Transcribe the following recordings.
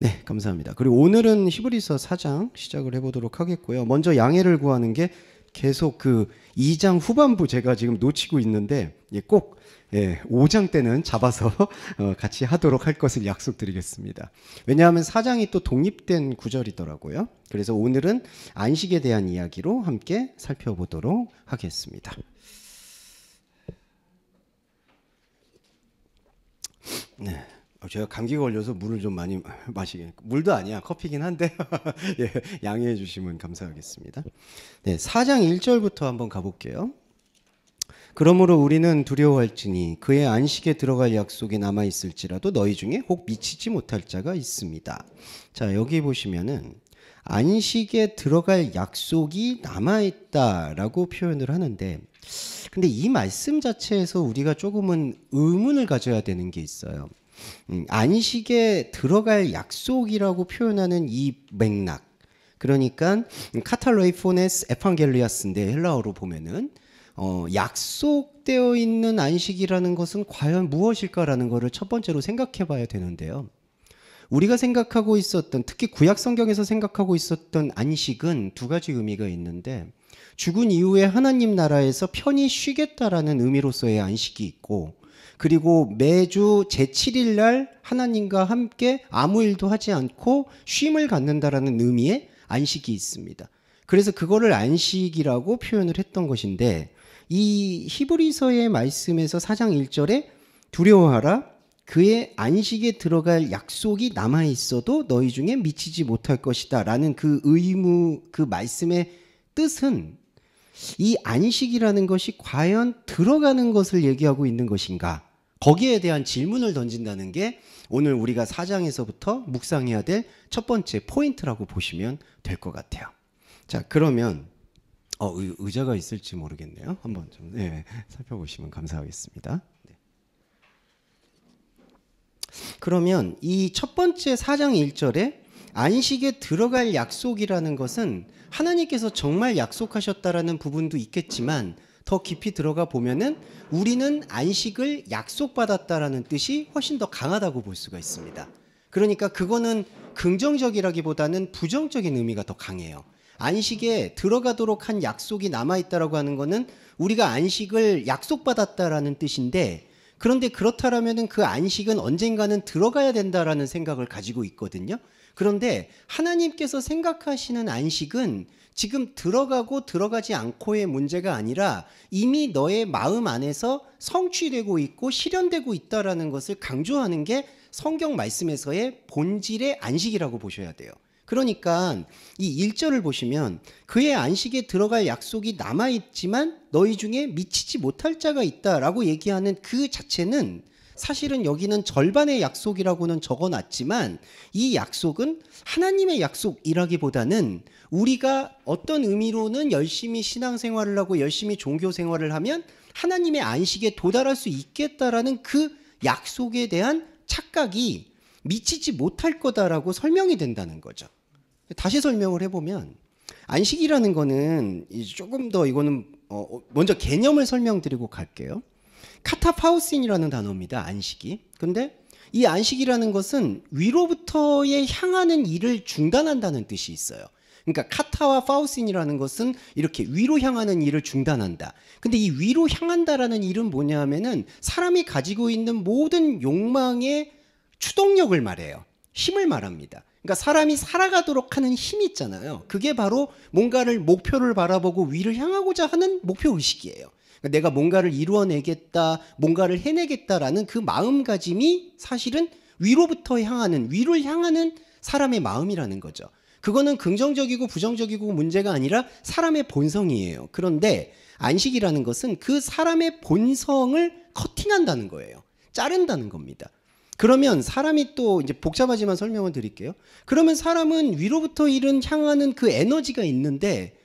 네, 감사합니다. 그리고 오늘은 히브리서 4장 시작을 해보도록 하겠고요. 먼저 양해를 구하는 게 계속 그 2장 후반부 제가 지금 놓치고 있는데 꼭 5장 때는 잡아서 같이 하도록 할 것을 약속드리겠습니다. 왜냐하면 4장이 또 독립된 구절이더라고요. 그래서 오늘은 안식에 대한 이야기로 함께 살펴보도록 하겠습니다. 네. 제가 감기가 걸려서 물을 좀 많이 마시게. 물도 아니야. 커피긴 한데 예, 양해해 주시면 감사하겠습니다. 네, 4장 1절부터 한번 가볼게요. 그러므로 우리는 두려워할지니 그의 안식에 들어갈 약속이 남아있을지라도 너희 중에 혹 미치지 못할 자가 있습니다. 자, 여기 보시면은 안식에 들어갈 약속이 남아있다라고 표현을 하는데, 근데 이 말씀 자체에서 우리가 조금은 의문을 가져야 되는 게 있어요. 안식에 들어갈 약속이라고 표현하는 이 맥락, 그러니까 카탈로이포네스 에판겔리아스인데 헬라어로 보면은 약속되어 있는 안식이라는 것은 과연 무엇일까라는 것을 첫 번째로 생각해 봐야 되는데요. 우리가 생각하고 있었던, 특히 구약 성경에서 생각하고 있었던 안식은 두 가지 의미가 있는데, 죽은 이후에 하나님 나라에서 편히 쉬겠다라는 의미로서의 안식이 있고, 그리고 매주 제7일 날 하나님과 함께 아무 일도 하지 않고 쉼을 갖는다라는 의미의 안식이 있습니다. 그래서 그거를 안식이라고 표현을 했던 것인데, 이 히브리서의 말씀에서 4장 1절에 두려워하라, 그의 안식에 들어갈 약속이 남아있어도 너희 중에 미치지 못할 것이다 라는 그 의무, 그 말씀의 뜻은 이 안식이라는 것이 과연 들어가는 것을 얘기하고 있는 것인가, 거기에 대한 질문을 던진다는 게 오늘 우리가 4장에서부터 묵상해야 될 첫 번째 포인트라고 보시면 될 것 같아요. 자, 그러면 의자가 있을지 모르겠네요. 한번 좀 살펴보시면 감사하겠습니다. 네. 그러면 이 첫 번째 4장 1절에 안식에 들어갈 약속이라는 것은 하나님께서 정말 약속하셨다라는 부분도 있겠지만, 더 깊이 들어가 보면은 우리는 안식을 약속받았다라는 뜻이 훨씬 더 강하다고 볼 수가 있습니다. 그러니까 그거는 긍정적이라기보다는 부정적인 의미가 더 강해요. 안식에 들어가도록 한 약속이 남아있다라고 하는 거는 우리가 안식을 약속받았다라는 뜻인데, 그런데 그렇다라면은 그 안식은 언젠가는 들어가야 된다라는 생각을 가지고 있거든요. 그런데 하나님께서 생각하시는 안식은 지금 들어가고 들어가지 않고의 문제가 아니라 이미 너의 마음 안에서 성취되고 있고 실현되고 있다라는 것을 강조하는 게 성경 말씀에서의 본질의 안식이라고 보셔야 돼요. 그러니까 이 1절을 보시면 그의 안식에 들어갈 약속이 남아있지만 너희 중에 미치지 못할 자가 있다라고 얘기하는 그 자체는, 사실은 여기는 절반의 약속이라고는 적어놨지만 이 약속은 하나님의 약속이라기보다는 우리가 어떤 의미로는 열심히 신앙생활을 하고 열심히 종교생활을 하면 하나님의 안식에 도달할 수 있겠다라는 그 약속에 대한 착각이 미치지 못할 거다라고 설명이 된다는 거죠. 다시 설명을 해보면 안식이라는 거는 조금 더, 이거는 먼저 개념을 설명드리고 갈게요. 카타파우신이라는 단어입니다. 안식이. 근데 이 안식이라는 것은 위로부터의 향하는 일을 중단한다는 뜻이 있어요. 그러니까 카타와 파우신이라는 것은 이렇게 위로 향하는 일을 중단한다. 근데 이 위로 향한다라는 일은 뭐냐 하면은 사람이 가지고 있는 모든 욕망의 추동력을 말해요. 힘을 말합니다. 그러니까 사람이 살아가도록 하는 힘이 있잖아요. 그게 바로 뭔가를, 목표를 바라보고 위를 향하고자 하는 목표의식이에요. 그러니까 내가 뭔가를 이루어내겠다, 뭔가를 해내겠다라는 그 마음가짐이 사실은 위로부터 향하는, 위를 향하는 사람의 마음이라는 거죠. 그거는 긍정적이고 부정적이고 문제가 아니라 사람의 본성이에요. 그런데 안식이라는 것은 그 사람의 본성을 커팅한다는 거예요. 자른다는 겁니다. 그러면 사람이, 또 이제 복잡하지만 설명을 드릴게요. 그러면 사람은 위로부터 향하는 그 에너지가 있는데,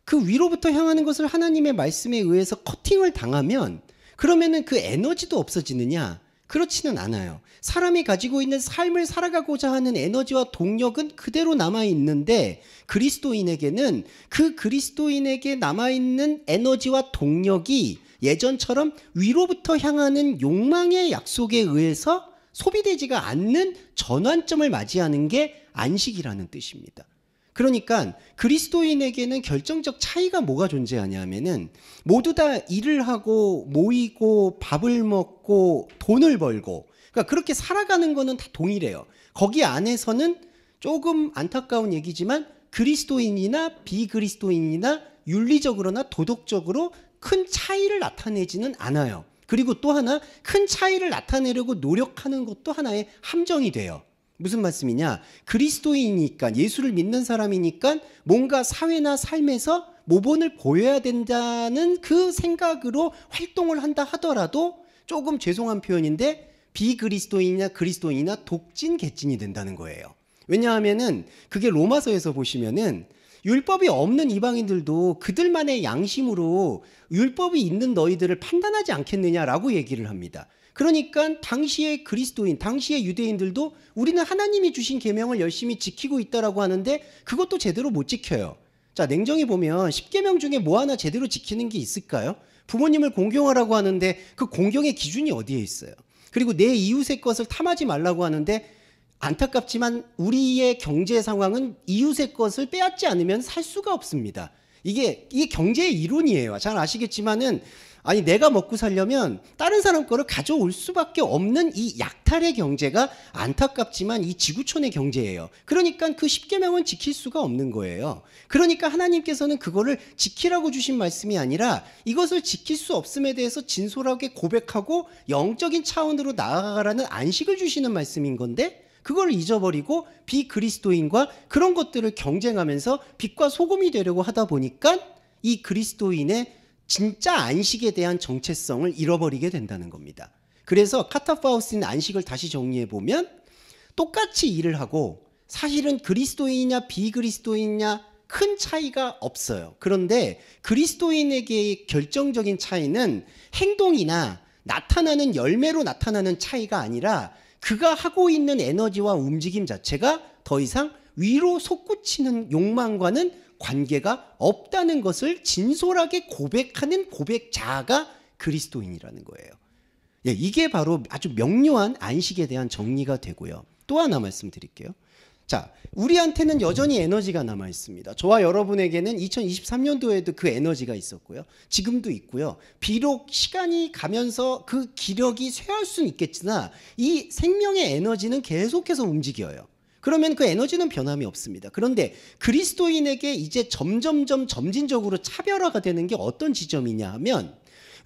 그 위로부터 향하는 것을 하나님의 말씀에 의해서 커팅을 당하면 그러면은 그 에너지도 없어지느냐? 그렇지는 않아요. 사람이 가지고 있는 삶을 살아가고자 하는 에너지와 동력은 그대로 남아있는데, 그리스도인에게는 그 그리스도인에게 남아있는 에너지와 동력이 예전처럼 위로부터 향하는 욕망의 약속에 의해서 소비되지가 않는 전환점을 맞이하는 게 안식이라는 뜻입니다. 그러니까 그리스도인에게는 결정적 차이가 뭐가 존재하냐면은 모두 다 일을 하고 모이고 밥을 먹고 돈을 벌고, 그러니까 그렇게 살아가는 거는 다 동일해요. 거기 안에서는 조금 안타까운 얘기지만 그리스도인이나 비그리스도인이나 윤리적으로나 도덕적으로 큰 차이를 나타내지는 않아요. 그리고 또 하나, 큰 차이를 나타내려고 노력하는 것도 하나의 함정이 돼요. 무슨 말씀이냐? 그리스도인이니까, 예수를 믿는 사람이니까 뭔가 사회나 삶에서 모본을 보여야 된다는 그 생각으로 활동을 한다 하더라도 조금 죄송한 표현인데 비그리스도인이나 그리스도인이나 독진개찐이 된다는 거예요. 왜냐하면은 그게 로마서에서 보시면은 율법이 없는 이방인들도 그들만의 양심으로 율법이 있는 너희들을 판단하지 않겠느냐라고 얘기를 합니다. 그러니까 당시의 그리스도인, 당시의 유대인들도 우리는 하나님이 주신 계명을 열심히 지키고 있다라고 하는데 그것도 제대로 못 지켜요. 자, 냉정히 보면 10계명 중에 뭐 하나 제대로 지키는 게 있을까요? 부모님을 공경하라고 하는데 그 공경의 기준이 어디에 있어요? 그리고 내 이웃의 것을 탐하지 말라고 하는데 안타깝지만 우리의 경제 상황은 이웃의 것을 빼앗지 않으면 살 수가 없습니다. 이게 경제의 이론이에요. 잘 아시겠지만은, 아니 내가 먹고 살려면 다른 사람 거를 가져올 수밖에 없는 이 약탈의 경제가 안타깝지만 이 지구촌의 경제예요. 그러니까 그 10계명은 지킬 수가 없는 거예요. 그러니까 하나님께서는 그거를 지키라고 주신 말씀이 아니라 이것을 지킬 수 없음에 대해서 진솔하게 고백하고 영적인 차원으로 나아가라는 안식을 주시는 말씀인 건데, 그걸 잊어버리고 비그리스도인과 그런 것들을 경쟁하면서 빛과 소금이 되려고 하다 보니까 이 그리스도인의 진짜 안식에 대한 정체성을 잃어버리게 된다는 겁니다. 그래서 카타파우스인 안식을 다시 정리해 보면 똑같이 일을 하고 사실은 그리스도인이냐 비그리스도인이냐 큰 차이가 없어요. 그런데 그리스도인에게의 결정적인 차이는 행동이나 나타나는 열매로 나타나는 차이가 아니라 그가 하고 있는 에너지와 움직임 자체가 더 이상 위로 솟구치는 욕망과는 관계가 없다는 것을 진솔하게 고백하는 고백자가 그리스도인이라는 거예요. 예, 이게 바로 아주 명료한 안식에 대한 정리가 되고요. 또 하나 말씀드릴게요. 자, 우리한테는 여전히 에너지가 남아 있습니다. 저와 여러분에게는 2023년도에도 그 에너지가 있었고요. 지금도 있고요. 비록 시간이 가면서 그 기력이 쇠할 수는 있겠으나 이 생명의 에너지는 계속해서 움직여요. 그러면 그 에너지는 변함이 없습니다. 그런데 그리스도인에게 이제 점진적으로 차별화가 되는 게 어떤 지점이냐 하면,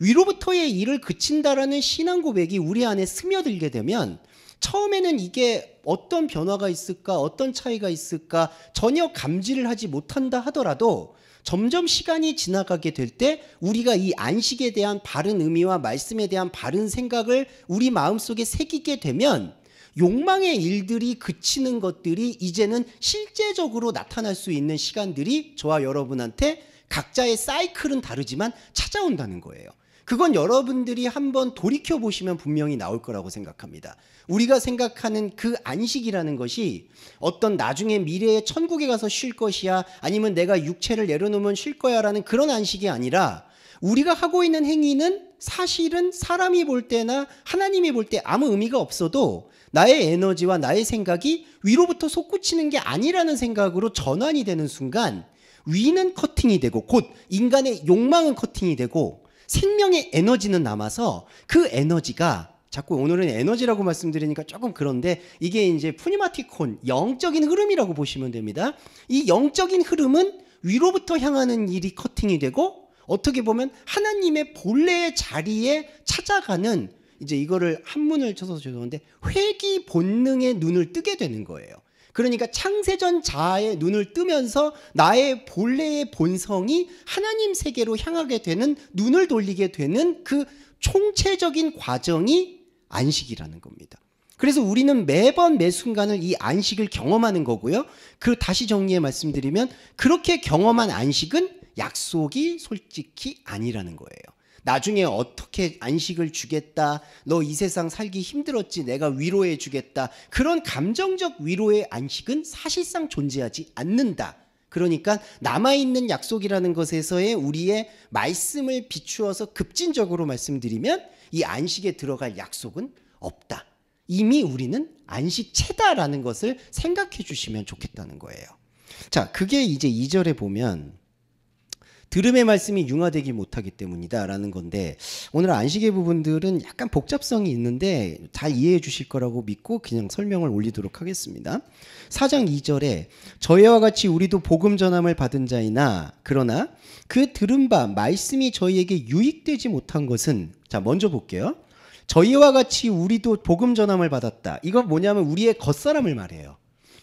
위로부터의 일을 그친다라는 신앙 고백이 우리 안에 스며들게 되면 처음에는 이게 어떤 변화가 있을까, 어떤 차이가 있을까 전혀 감지를 하지 못한다 하더라도 점점 시간이 지나가게 될 때 우리가 이 안식에 대한 바른 의미와 말씀에 대한 바른 생각을 우리 마음속에 새기게 되면 욕망의 일들이 그치는 것들이 이제는 실제적으로 나타날 수 있는 시간들이 저와 여러분한테 각자의 사이클은 다르지만 찾아온다는 거예요. 그건 여러분들이 한번 돌이켜보시면 분명히 나올 거라고 생각합니다. 우리가 생각하는 그 안식이라는 것이 어떤 나중에 미래의 천국에 가서 쉴 것이야, 아니면 내가 육체를 내려놓으면 쉴 거야 라는 그런 안식이 아니라, 우리가 하고 있는 행위는 사실은 사람이 볼 때나 하나님이 볼 때 아무 의미가 없어도 나의 에너지와 나의 생각이 위로부터 솟구치는 게 아니라는 생각으로 전환이 되는 순간 위는 커팅이 되고, 곧 인간의 욕망은 커팅이 되고 생명의 에너지는 남아서 그 에너지가, 자꾸 오늘은 에너지라고 말씀드리니까 조금 그런데 이게 이제 푸니마티콘, 영적인 흐름이라고 보시면 됩니다. 이 영적인 흐름은 위로부터 향하는 일이 커팅이 되고, 어떻게 보면 하나님의 본래의 자리에 찾아가는, 이제 이거를 한문을 쳐서 죄송한데 회귀 본능의 눈을 뜨게 되는 거예요. 그러니까 창세전 자아의 눈을 뜨면서 나의 본래의 본성이 하나님 세계로 향하게 되는, 눈을 돌리게 되는 그 총체적인 과정이 안식이라는 겁니다. 그래서 우리는 매번 매 순간을 이 안식을 경험하는 거고요. 그 다시 정리해 말씀드리면 그렇게 경험한 안식은 약속이 솔직히 아니라는 거예요. 나중에 어떻게 안식을 주겠다, 너 이 세상 살기 힘들었지 내가 위로해 주겠다, 그런 감정적 위로의 안식은 사실상 존재하지 않는다. 그러니까 남아있는 약속이라는 것에서의 우리의 말씀을 비추어서 급진적으로 말씀드리면 이 안식에 들어갈 약속은 없다. 이미 우리는 안식체다라는 것을 생각해 주시면 좋겠다는 거예요. 자, 그게 이제 2절에 보면 들음의 말씀이 융화되기 못하기 때문이다라는 건데, 오늘 안식의 부분들은 약간 복잡성이 있는데 잘 이해해 주실 거라고 믿고 그냥 설명을 올리도록 하겠습니다. 4장 2절에 저희와 같이 우리도 복음 전함을 받은 자이나 그러나 그 들은 바 말씀이 저희에게 유익되지 못한 것은, 자 먼저 볼게요. 저희와 같이 우리도 복음 전함을 받았다. 이건 뭐냐면 우리의 겉사람을 말해요.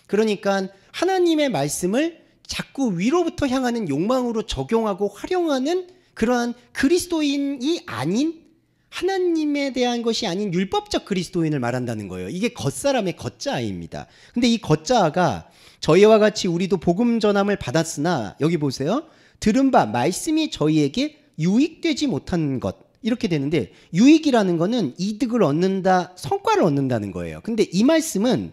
그러니까 하나님의 말씀을 자꾸 위로부터 향하는 욕망으로 적용하고 활용하는 그러한 그리스도인이 아닌, 하나님에 대한 것이 아닌 율법적 그리스도인을 말한다는 거예요. 이게 겉사람의 겉자아입니다. 근데 이 겉자아가 저희와 같이 우리도 복음 전함을 받았으나, 여기 보세요. 들은 바 말씀이 저희에게 유익되지 못한 것, 이렇게 되는데, 유익이라는 거는 이득을 얻는다, 성과를 얻는다는 거예요. 근데 이 말씀은,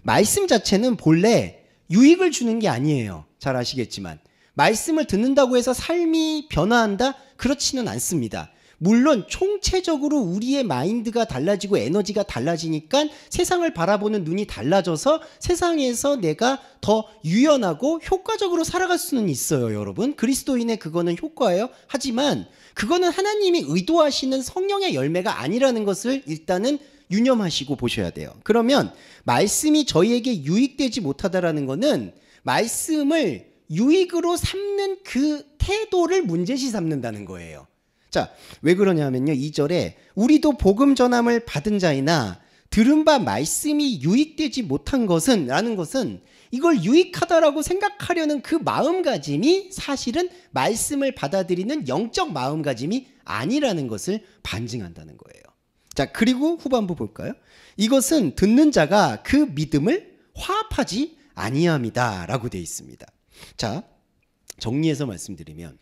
말씀 자체는 본래 유익을 주는 게 아니에요. 잘 아시겠지만 말씀을 듣는다고 해서 삶이 변화한다? 그렇지는 않습니다. 물론 총체적으로 우리의 마인드가 달라지고 에너지가 달라지니까 세상을 바라보는 눈이 달라져서 세상에서 내가 더 유연하고 효과적으로 살아갈 수는 있어요. 여러분, 그리스도인의 그거는 효과예요. 하지만 그거는 하나님이 의도하시는 성령의 열매가 아니라는 것을 일단은 유념하시고 보셔야 돼요. 그러면 말씀이 저희에게 유익되지 못하다라는 거는 말씀을 유익으로 삼는 그 태도를 문제시 삼는다는 거예요. 자, 왜 그러냐면요, 2절에 우리도 복음 전함을 받은 자이나 들은 바 말씀이 유익되지 못한 것은, 라는 것은 이걸 유익하다라고 생각하려는 그 마음가짐이 사실은 말씀을 받아들이는 영적 마음가짐이 아니라는 것을 반증한다는 거예요. 자, 그리고 후반부 볼까요? 이것은 듣는 자가 그 믿음을 화합하지 아니함이다 라고 되어 있습니다. 자, 정리해서 말씀드리면,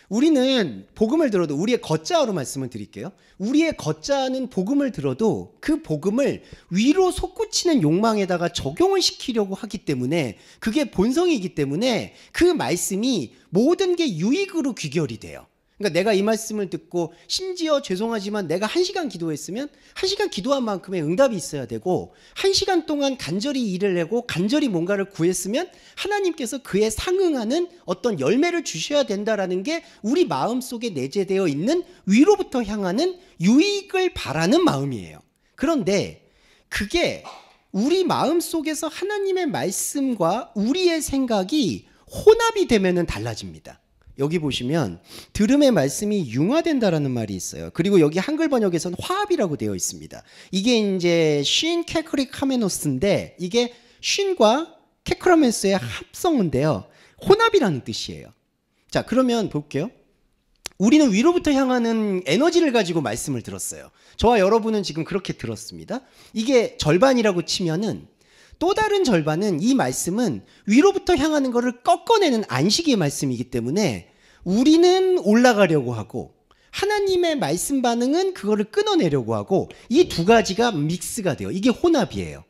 우리는 복음을 들어도, 우리의 겉자아로 말씀을 드릴게요. 우리의 겉자아는 복음을 들어도 그 복음을 위로 솟구치는 욕망에다가 적용을 시키려고 하기 때문에, 그게 본성이기 때문에 그 말씀이 모든 게 유익으로 귀결이 돼요. 그러니까 내가 이 말씀을 듣고, 심지어 죄송하지만 내가 1시간 기도했으면 1시간 기도한 만큼의 응답이 있어야 되고, 1시간 동안 간절히 일을 내고 간절히 뭔가를 구했으면 하나님께서 그에 상응하는 어떤 열매를 주셔야 된다라는 게 우리 마음속에 내재되어 있는 위로부터 향하는 유익을 바라는 마음이에요. 그런데 그게 우리 마음속에서 하나님의 말씀과 우리의 생각이 혼합이 되면은 달라집니다. 여기 보시면 들음의 말씀이 융화된다라는 말이 있어요. 그리고 여기 한글 번역에서는 화합이라고 되어 있습니다. 이게 이제 쉰 케크릭 하메노스인데, 이게 쉰과 케크라멘스의 합성어인데요, 혼합이라는 뜻이에요. 자, 그러면 볼게요. 우리는 위로부터 향하는 에너지를 가지고 말씀을 들었어요. 저와 여러분은 지금 그렇게 들었습니다. 이게 절반이라고 치면은, 또 다른 절반은, 이 말씀은 위로부터 향하는 것을 꺾어내는 안식의 말씀이기 때문에 우리는 올라가려고 하고, 하나님의 말씀 반응은 그거를 끊어내려고 하고, 이 두 가지가 믹스가 돼요. 이게 혼합이에요.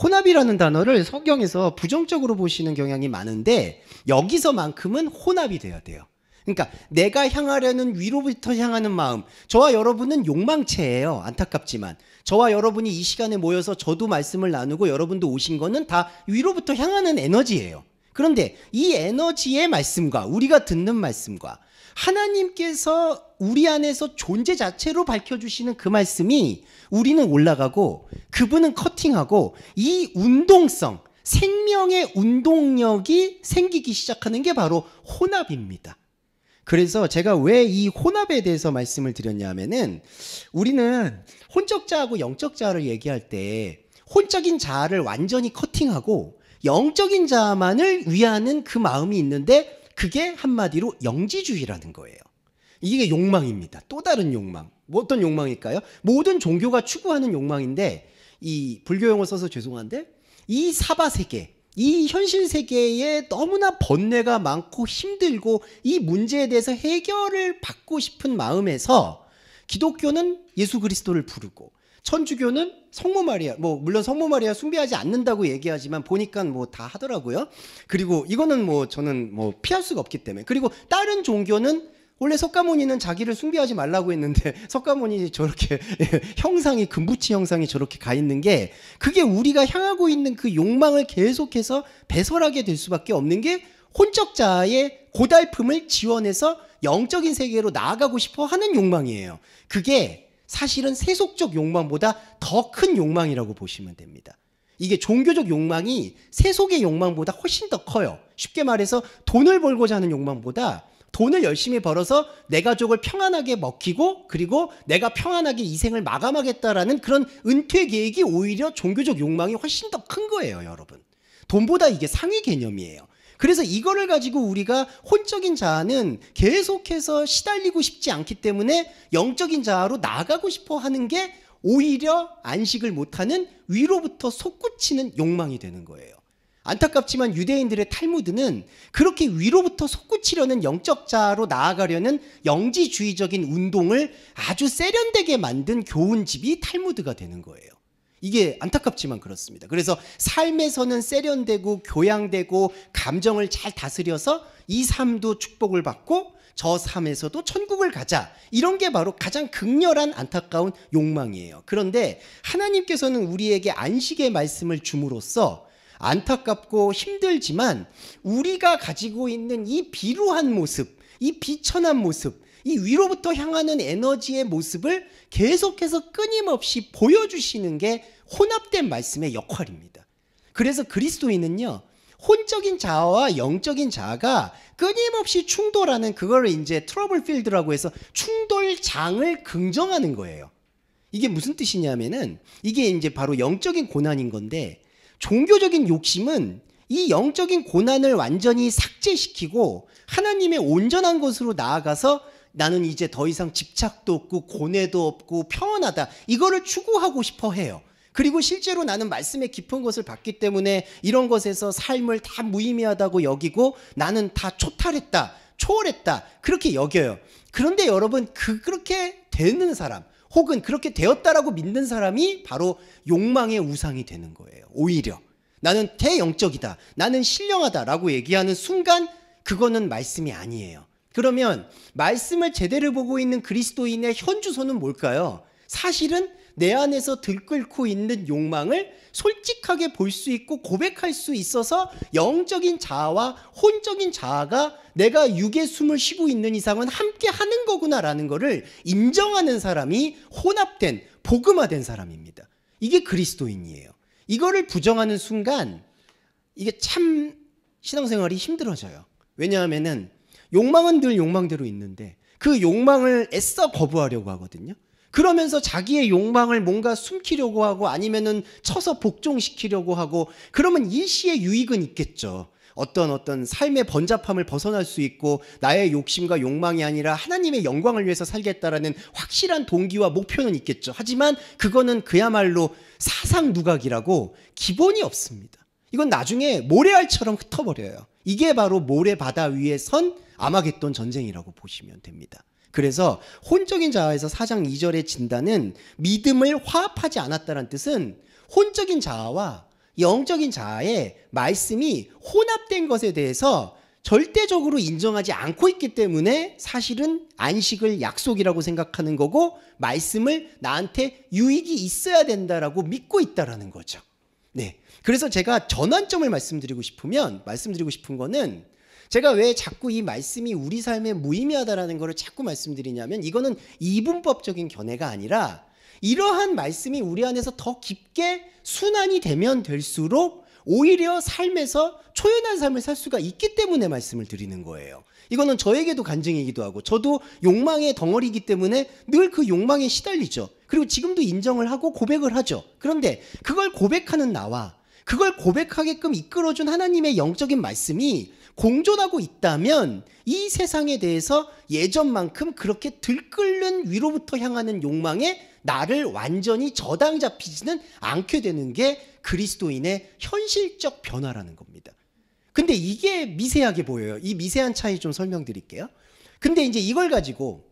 혼합이라는 단어를 성경에서 부정적으로 보시는 경향이 많은데, 여기서만큼은 혼합이 돼야 돼요. 그러니까 내가 향하려는 위로부터 향하는 마음, 저와 여러분은 욕망체예요. 안타깝지만 저와 여러분이 이 시간에 모여서 저도 말씀을 나누고 여러분도 오신 거는 다 위로부터 향하는 에너지예요. 그런데 이 에너지의 말씀과 우리가 듣는 말씀과 하나님께서 우리 안에서 존재 자체로 밝혀주시는 그 말씀이, 우리는 올라가고 그분은 커팅하고, 이 운동성, 생명의 운동력이 생기기 시작하는 게 바로 혼합입니다. 그래서 제가 왜 이 혼합에 대해서 말씀을 드렸냐 하면은, 우리는 혼적 자하고 영적 자를 얘기할 때 혼적인 자를 완전히 커팅하고 영적인 자만을 위하는 그 마음이 있는데, 그게 한마디로 영지주의라는 거예요. 이게 욕망입니다. 또 다른 욕망. 뭐 어떤 욕망일까요? 모든 종교가 추구하는 욕망인데, 이 불교 용어 써서 죄송한데, 이 사바 세계, 이 현실 세계에 너무나 번뇌가 많고 힘들고 이 문제에 대해서 해결을 받고 싶은 마음에서 기독교는 예수 그리스도를 부르고, 천주교는 성모 마리아, 뭐 물론 성모 마리아 숭배하지 않는다고 얘기하지만 보니까 뭐 다 하더라고요. 그리고 이거는 뭐 저는 뭐 피할 수가 없기 때문에, 그리고 다른 종교는 원래 석가모니는 자기를 숭배하지 말라고 했는데 석가모니 저렇게 형상이 금부치 형상이 저렇게 가 있는 게 그게 우리가 향하고 있는 그 욕망을 계속해서 배설하게 될 수밖에 없는 게 혼적 자아의 고달픔을 지원해서 영적인 세계로 나아가고 싶어 하는 욕망이에요. 그게 사실은 세속적 욕망보다 더 큰 욕망이라고 보시면 됩니다. 이게 종교적 욕망이 세속의 욕망보다 훨씬 더 커요. 쉽게 말해서 돈을 벌고자 하는 욕망보다 돈을 열심히 벌어서 내 가족을 평안하게 먹히고 그리고 내가 평안하게 이 생을 마감하겠다라는 그런 은퇴 계획이 오히려 종교적 욕망이 훨씬 더 큰 거예요, 여러분. 돈보다 이게 상위 개념이에요. 그래서 이거를 가지고 우리가 혼적인 자아는 계속해서 시달리고 싶지 않기 때문에 영적인 자아로 나아가고 싶어 하는 게 오히려 안식을 못하는 위로부터 솟구치는 욕망이 되는 거예요. 안타깝지만 유대인들의 탈무드는 그렇게 위로부터 솟구치려는 영적 자아로 나아가려는 영지주의적인 운동을 아주 세련되게 만든 교훈집이 탈무드가 되는 거예요. 이게 안타깝지만 그렇습니다. 그래서 삶에서는 세련되고 교양되고 감정을 잘 다스려서 이 삶도 축복을 받고 저 삶에서도 천국을 가자. 이런 게 바로 가장 극렬한 안타까운 욕망이에요. 그런데 하나님께서는 우리에게 안식의 말씀을 줌으로써 안타깝고 힘들지만 우리가 가지고 있는 이 비루한 모습, 이 비천한 모습, 이 위로부터 향하는 에너지의 모습을 계속해서 끊임없이 보여주시는 게 혼합된 말씀의 역할입니다. 그래서 그리스도인은요, 혼적인 자아와 영적인 자아가 끊임없이 충돌하는 그거를 이제 트러블 필드라고 해서 충돌장을 긍정하는 거예요. 이게 무슨 뜻이냐면은 이게 이제 바로 영적인 고난인 건데 종교적인 욕심은 이 영적인 고난을 완전히 삭제시키고 하나님의 온전한 것으로 나아가서 나는 이제 더 이상 집착도 없고 고뇌도 없고 평안하다 이거를 추구하고 싶어 해요. 그리고 실제로 나는 말씀의 깊은 것을 받기 때문에 이런 것에서 삶을 다 무의미하다고 여기고 나는 다 초탈했다, 초월했다 그렇게 여겨요. 그런데 여러분 그렇게 되는 사람 혹은 그렇게 되었다라고 믿는 사람이 바로 욕망의 우상이 되는 거예요. 오히려 나는 대영적이다, 나는 신령하다라고 얘기하는 순간 그거는 말씀이 아니에요. 그러면 말씀을 제대로 보고 있는 그리스도인의 현주소는 뭘까요? 사실은 내 안에서 들끓고 있는 욕망을 솔직하게 볼 수 있고 고백할 수 있어서 영적인 자아와 혼적인 자아가 내가 육의 숨을 쉬고 있는 이상은 함께 하는 거구나라는 것을 인정하는 사람이 혼합된 복음화된 사람입니다. 이게 그리스도인이에요. 이거를 부정하는 순간 이게 참 신앙생활이 힘들어져요. 왜냐하면은 욕망은 늘 욕망대로 있는데 그 욕망을 애써 거부하려고 하거든요. 그러면서 자기의 욕망을 뭔가 숨기려고 하고 아니면은 쳐서 복종시키려고 하고 그러면 일시의 유익은 있겠죠. 어떤 삶의 번잡함을 벗어날 수 있고 나의 욕심과 욕망이 아니라 하나님의 영광을 위해서 살겠다라는 확실한 동기와 목표는 있겠죠. 하지만 그거는 그야말로 사상 누각이라고 기본이 없습니다. 이건 나중에 모래알처럼 흩어버려요. 이게 바로 모래바다 위에 선 아마겟돈 전쟁이라고 보시면 됩니다. 그래서 혼적인 자아에서 4장 2절의 진단은 믿음을 화합하지 않았다는 뜻은 혼적인 자아와 영적인 자아의 말씀이 혼합된 것에 대해서 절대적으로 인정하지 않고 있기 때문에 사실은 안식을 약속이라고 생각하는 거고 말씀을 나한테 유익이 있어야 된다라고 믿고 있다라는 거죠. 네. 그래서 제가 전환점을 말씀드리고 싶은 거는 제가 왜 자꾸 이 말씀이 우리 삶에 무의미하다라는 것을 자꾸 말씀드리냐면 이거는 이분법적인 견해가 아니라 이러한 말씀이 우리 안에서 더 깊게 순환이 되면 될수록 오히려 삶에서 초연한 삶을 살 수가 있기 때문에 말씀을 드리는 거예요. 이거는 저에게도 간증이기도 하고 저도 욕망의 덩어리이기 때문에 늘 그 욕망에 시달리죠. 그리고 지금도 인정을 하고 고백을 하죠. 그런데 그걸 고백하는 나와 그걸 고백하게끔 이끌어준 하나님의 영적인 말씀이 공존하고 있다면 이 세상에 대해서 예전만큼 그렇게 들끓는 위로부터 향하는 욕망에 나를 완전히 저당 잡히지는 않게 되는 게 그리스도인의 현실적 변화라는 겁니다. 근데 이게 미세하게 보여요. 이 미세한 차이 좀 설명드릴게요. 근데 이제 이걸 가지고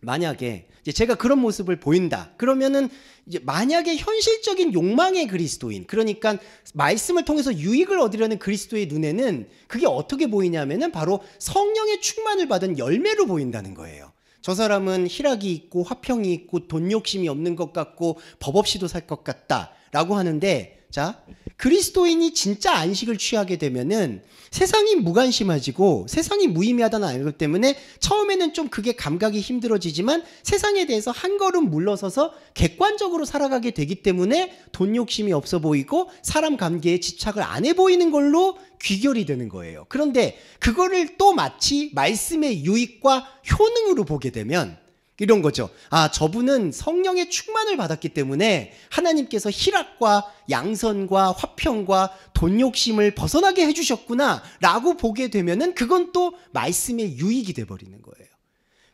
만약에 이제 제가 그런 모습을 보인다. 그러면은 이제 만약에 현실적인 욕망의 그리스도인, 그러니까 말씀을 통해서 유익을 얻으려는 그리스도의 눈에는 그게 어떻게 보이냐면은 바로 성령의 충만을 받은 열매로 보인다는 거예요. 저 사람은 희락이 있고 화평이 있고 돈 욕심이 없는 것 같고 법 없이도 살 것 같다라고 하는데, 자, 그리스도인이 진짜 안식을 취하게 되면은 세상이 무관심해지고 세상이 무의미하다는 알기 때문에 처음에는 좀 그게 감각이 힘들어지지만 세상에 대해서 한 걸음 물러서서 객관적으로 살아가게 되기 때문에 돈 욕심이 없어 보이고 사람 관계에 집착을 안 해 보이는 걸로 귀결이 되는 거예요. 그런데 그거를 또 마치 말씀의 유익과 효능으로 보게 되면 이런 거죠. 아, 저분은 성령의 충만을 받았기 때문에 하나님께서 희락과 양선과 화평과 돈 욕심을 벗어나게 해주셨구나 라고 보게 되면은 그건 또 말씀의 유익이 돼버리는 거예요.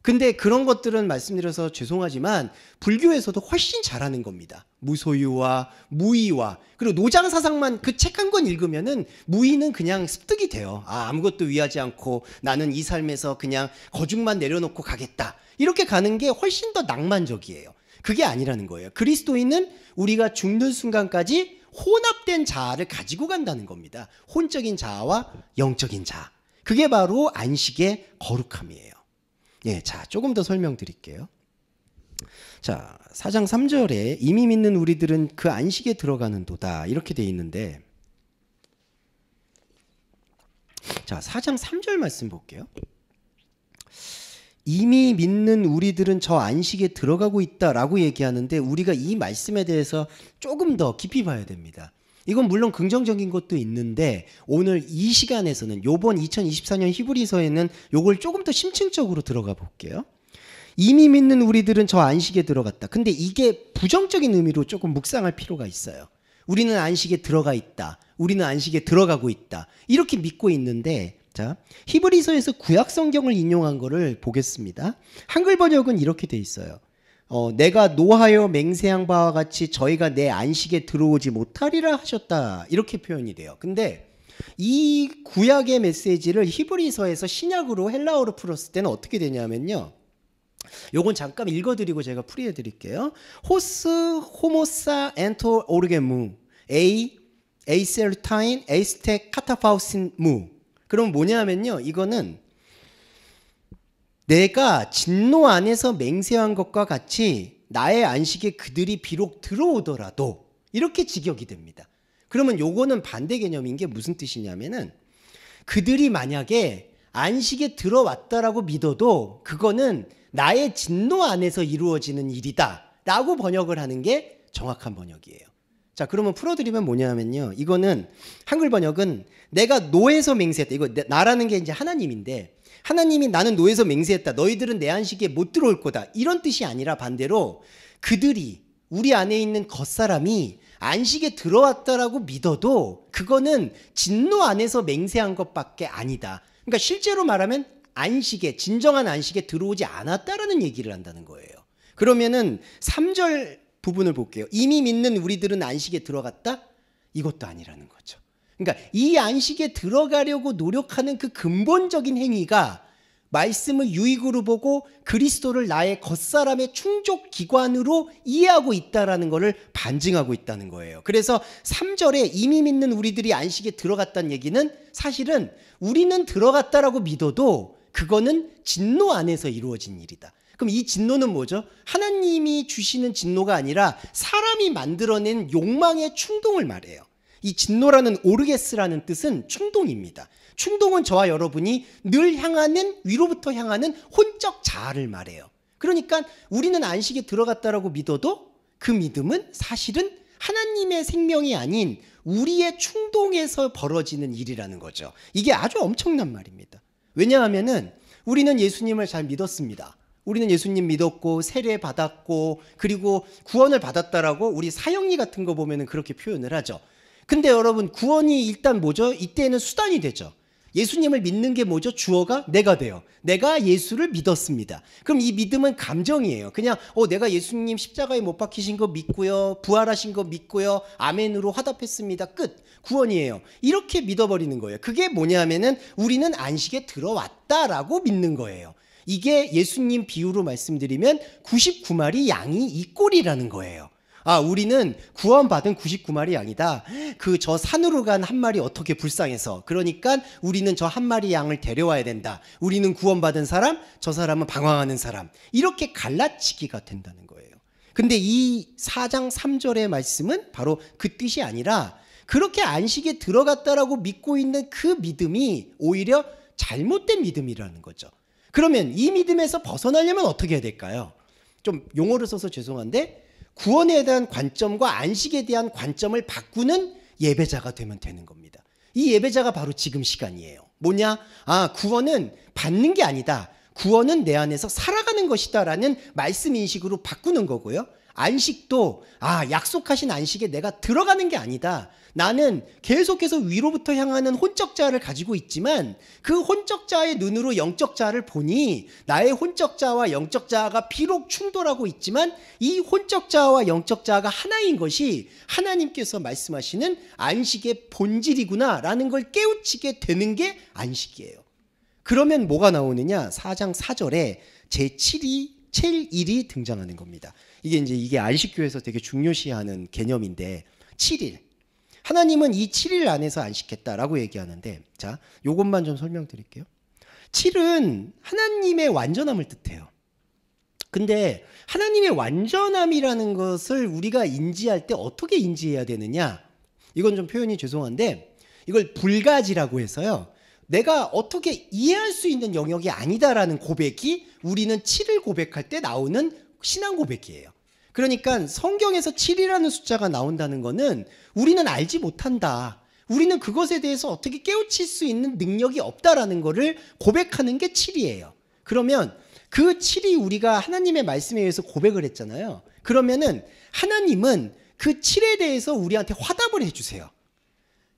근데 그런 것들은 말씀드려서 죄송하지만 불교에서도 훨씬 잘하는 겁니다. 무소유와 무의와 그리고 노장사상만 그 책 한 권 읽으면은 무의는 그냥 습득이 돼요. 아, 아무것도 위하지 않고 나는 이 삶에서 그냥 거중만 내려놓고 가겠다. 이렇게 가는 게 훨씬 더 낭만적이에요. 그게 아니라는 거예요. 그리스도인은 우리가 죽는 순간까지 혼합된 자아를 가지고 간다는 겁니다. 혼적인 자아와 영적인 자아. 그게 바로 안식의 거룩함이에요. 예, 자, 조금 더 설명드릴게요. 자, 4장 3절에 이미 믿는 우리들은 그 안식에 들어가는 도다 이렇게 돼 있는데, 자, 4장 3절 말씀 볼게요. 이미 믿는 우리들은 저 안식에 들어가고 있다라고 얘기하는데 우리가 이 말씀에 대해서 조금 더 깊이 봐야 됩니다. 이건 물론 긍정적인 것도 있는데 오늘 이 시간에서는 요번 2024년 히브리서에는 요걸 조금 더 심층적으로 들어가 볼게요. 이미 믿는 우리들은 저 안식에 들어갔다. 근데 이게 부정적인 의미로 조금 묵상할 필요가 있어요. 우리는 안식에 들어가 있다. 우리는 안식에 들어가고 있다. 이렇게 믿고 있는데, 자, 히브리서에서 구약 성경을 인용한 거를 보겠습니다. 한글 번역은 이렇게 돼 있어요. 내가 노하여 맹세한 바와 같이 저희가 내 안식에 들어오지 못하리라 하셨다. 이렇게 표현이 돼요. 근데 이 구약의 메시지를 히브리서에서 신약으로 헬라어로 풀었을 때는 어떻게 되냐면요. 요건 잠깐 읽어드리고 제가 풀이해드릴게요. 호스 호모사 엔토 오르게무 에이셀타인 에이스텍 카타파우신 무. 그럼 뭐냐면요. 이거는 내가 진노 안에서 맹세한 것과 같이 나의 안식에 그들이 비록 들어오더라도 이렇게 직역이 됩니다. 그러면 요거는 반대 개념인 게 무슨 뜻이냐면은 그들이 만약에 안식에 들어왔다라고 믿어도 그거는 나의 진노 안에서 이루어지는 일이다 라고 번역을 하는 게 정확한 번역이에요. 자, 그러면 풀어드리면 뭐냐면요. 이거는 한글 번역은 내가 노에서 맹세했다. 이거 나라는 게 이제 하나님인데 하나님이 나는 노에서 맹세했다. 너희들은 내 안식에 못 들어올 거다. 이런 뜻이 아니라 반대로 그들이 우리 안에 있는 겉사람이 안식에 들어왔다라고 믿어도 그거는 진노 안에서 맹세한 것밖에 아니다. 그러니까 실제로 말하면 안식에 진정한 안식에 들어오지 않았다라는 얘기를 한다는 거예요. 그러면은 3절 부분을 볼게요. 이미 믿는 우리들은 안식에 들어갔다? 이것도 아니라는 거죠. 그러니까 이 안식에 들어가려고 노력하는 그 근본적인 행위가 말씀을 유익으로 보고 그리스도를 나의 겉사람의 충족 기관으로 이해하고 있다라는 것을 반증하고 있다는 거예요. 그래서 3절에 이미 믿는 우리들이 안식에 들어갔다는 얘기는 사실은 우리는 들어갔다라고 믿어도 그거는 진노 안에서 이루어진 일이다. 그럼 이 진노는 뭐죠? 하나님이 주시는 진노가 아니라 사람이 만들어낸 욕망의 충동을 말해요. 이 진노라는 오르게스라는 뜻은 충동입니다. 충동은 저와 여러분이 늘 향하는 위로부터 향하는 혼적 자아를 말해요. 그러니까 우리는 안식에 들어갔다라고 믿어도 그 믿음은 사실은 하나님의 생명이 아닌 우리의 충동에서 벌어지는 일이라는 거죠. 이게 아주 엄청난 말입니다. 왜냐하면은 우리는 예수님을 잘 믿었습니다. 우리는 예수님 믿었고 세례 받았고 그리고 구원을 받았다라고 우리 사형리 같은 거 보면은 그렇게 표현을 하죠. 근데 여러분 구원이 일단 뭐죠? 이때는 수단이 되죠. 예수님을 믿는 게 뭐죠? 주어가 내가 돼요. 내가 예수를 믿었습니다. 그럼 이 믿음은 감정이에요. 그냥 내가 예수님 십자가에 못 박히신 거 믿고요. 부활하신 거 믿고요. 아멘으로 화답했습니다. 끝. 구원이에요. 이렇게 믿어버리는 거예요. 그게 뭐냐면은 우리는 안식에 들어왔다라고 믿는 거예요. 이게 예수님 비유로 말씀드리면 99마리 양이 이 꼴이라는 거예요. 아, 우리는 구원받은 99마리 양이다. 저 산으로 간 한 마리 어떻게 불쌍해서. 그러니까 우리는 저 한 마리 양을 데려와야 된다. 우리는 구원받은 사람, 저 사람은 방황하는 사람. 이렇게 갈라치기가 된다는 거예요. 근데 이 4장 3절의 말씀은 바로 그 뜻이 아니라 그렇게 안식에 들어갔다라고 믿고 있는 그 믿음이 오히려 잘못된 믿음이라는 거죠. 그러면 이 믿음에서 벗어나려면 어떻게 해야 될까요? 좀 용어를 써서 죄송한데 구원에 대한 관점과 안식에 대한 관점을 바꾸는 예배자가 되면 되는 겁니다. 이 예배자가 바로 지금 시간이에요. 뭐냐? 아, 구원은 받는 게 아니다. 구원은 내 안에서 살아가는 것이다라는 말씀 인식으로 바꾸는 거고요. 안식도 약속하신 안식에 내가 들어가는 게 아니다. 나는 계속해서 위로부터 향하는 혼적 자아를 가지고 있지만 그 혼적 자아의 눈으로 영적 자아를 보니 나의 혼적 자아와 영적 자아가 비록 충돌하고 있지만 이 혼적 자아와 영적 자아가 하나인 것이 하나님께서 말씀하시는 안식의 본질이구나 라는 걸 깨우치게 되는 게 안식이에요. 그러면 뭐가 나오느냐? 4장 4절에 제7일이 등장하는 겁니다. 이게 안식교에서 되게 중요시하는 개념인데 7일. 하나님은 이 7일 안에서 안식했다라고 얘기하는데 자, 요것만 좀 설명드릴게요. 7은 하나님의 완전함을 뜻해요. 근데 하나님의 완전함이라는 것을 우리가 인지할 때 어떻게 인지해야 되느냐? 이건 좀 표현이 죄송한데 이걸 불가지라고 해서요. 내가 어떻게 이해할 수 있는 영역이 아니다라는 고백이 우리는 7을 고백할 때 나오는 신앙 고백이에요. 그러니까 성경에서 7이라는 숫자가 나온다는 것은 우리는 알지 못한다. 우리는 그것에 대해서 어떻게 깨우칠 수 있는 능력이 없다라는 것을 고백하는 게 7이에요. 그러면 그 7이 우리가 하나님의 말씀에 의해서 고백을 했잖아요. 그러면은 하나님은 그 7에 대해서 우리한테 화답을 해주세요.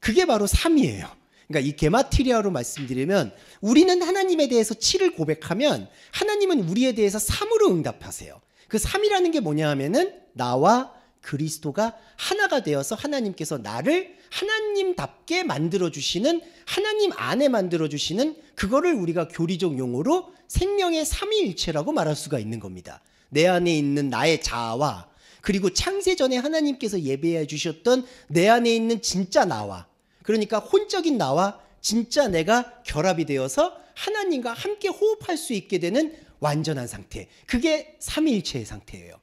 그게 바로 3이에요. 그러니까 이 게마트리아로 말씀드리면 우리는 하나님에 대해서 7을 고백하면 하나님은 우리에 대해서 3으로 응답하세요. 그 3이라는 게 뭐냐 하면은 나와 그리스도가 하나가 되어서 하나님께서 나를 하나님답게 만들어주시는 하나님 안에 만들어주시는 그거를 우리가 교리적 용어로 생명의 삼위일체라고 말할 수가 있는 겁니다. 내 안에 있는 나의 자아와 그리고 창세전에 하나님께서 예배해 주셨던 내 안에 있는 진짜 나와 그러니까 혼적인 나와 진짜 내가 결합이 되어서 하나님과 함께 호흡할 수 있게 되는 완전한 상태. 그게 삼위일체의 상태예요.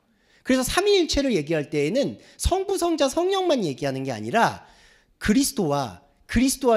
그래서 삼위일체를 얘기할 때에는 성부, 성자, 성령만 얘기하는 게 아니라 그리스도와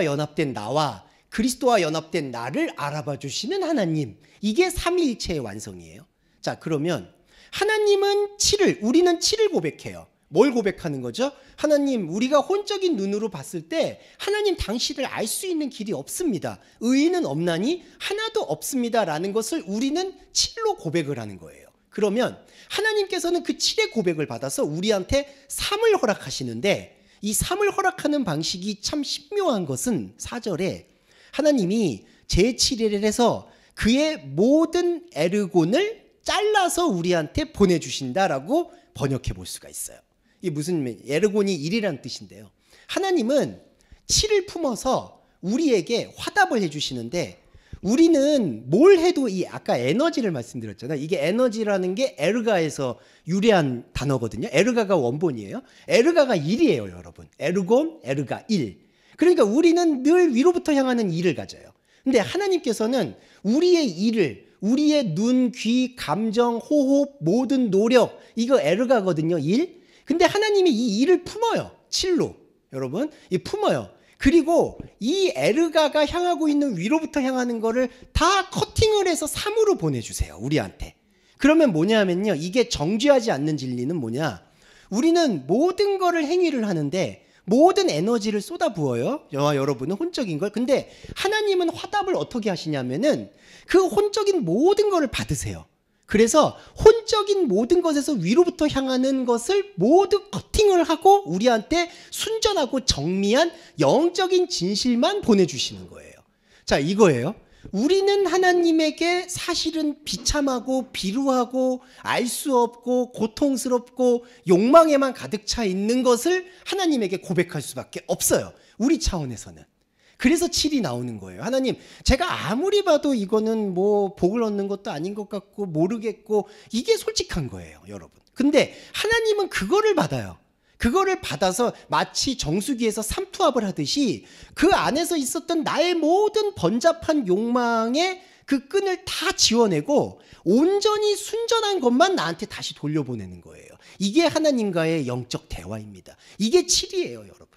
연합된 나와 그리스도와 연합된 나를 알아봐 주시는 하나님. 이게 삼위일체의 완성이에요. 자, 그러면 하나님은 7을, 우리는 7을 고백해요. 뭘 고백하는 거죠? 하나님, 우리가 혼적인 눈으로 봤을 때 하나님 당신을 알 수 있는 길이 없습니다. 의인은 없나니 하나도 없습니다라는 것을 우리는 7로 고백을 하는 거예요. 그러면 하나님께서는 그 7의 고백을 받아서 우리한테 3을 허락하시는데 이 3을 허락하는 방식이 참 신묘한 것은 4절에 하나님이 제7일에서 그의 모든 에르곤을 잘라서 우리한테 보내주신다라고 번역해 볼 수가 있어요. 이게 무슨 에르곤이 1이라는 뜻인데요. 하나님은 7을 품어서 우리에게 화답을 해주시는데 우리는 뭘 해도 이 아까 에너지를 말씀드렸잖아요. 이게 에너지라는 게 에르가에서 유래한 단어거든요. 에르가가 원본이에요. 에르가가 1이에요, 여러분. 에르곤, 에르가 1. 그러니까 우리는 늘 위로부터 향하는 1을 가져요. 근데 하나님께서는 우리의 1을 우리의 눈, 귀, 감정, 호흡, 모든 노력 이거 에르가거든요. 1. 근데 하나님이 이 1을 품어요. 7로. 여러분, 이 품어요. 그리고 이 에르가가 향하고 있는 위로부터 향하는 거를 다 커팅을 해서 3으로 보내주세요. 우리한테. 그러면 뭐냐면요. 이게 정죄하지 않는 진리는 뭐냐. 우리는 모든 거를 행위를 하는데 모든 에너지를 쏟아부어요. 저와 여러분은 혼적인 걸. 근데 하나님은 화답을 어떻게 하시냐면은 그 혼적인 모든 거를 받으세요. 그래서 혼적인 모든 것에서 위로부터 향하는 것을 모두 커팅을 하고 우리한테 순전하고 정미한 영적인 진실만 보내주시는 거예요. 자, 이거예요. 우리는 하나님에게 사실은 비참하고 비루하고 알 수 없고 고통스럽고 욕망에만 가득 차 있는 것을 하나님에게 고백할 수밖에 없어요. 우리 차원에서는. 그래서 7이 나오는 거예요. 하나님, 제가 아무리 봐도 이거는 뭐 복을 얻는 것도 아닌 것 같고 모르겠고, 이게 솔직한 거예요, 여러분. 근데 하나님은 그거를 받아요. 그거를 받아서 마치 정수기에서 삼투압을 하듯이 그 안에서 있었던 나의 모든 번잡한 욕망의 그 끈을 다 지워내고 온전히 순전한 것만 나한테 다시 돌려보내는 거예요. 이게 하나님과의 영적 대화입니다. 이게 7이에요, 여러분.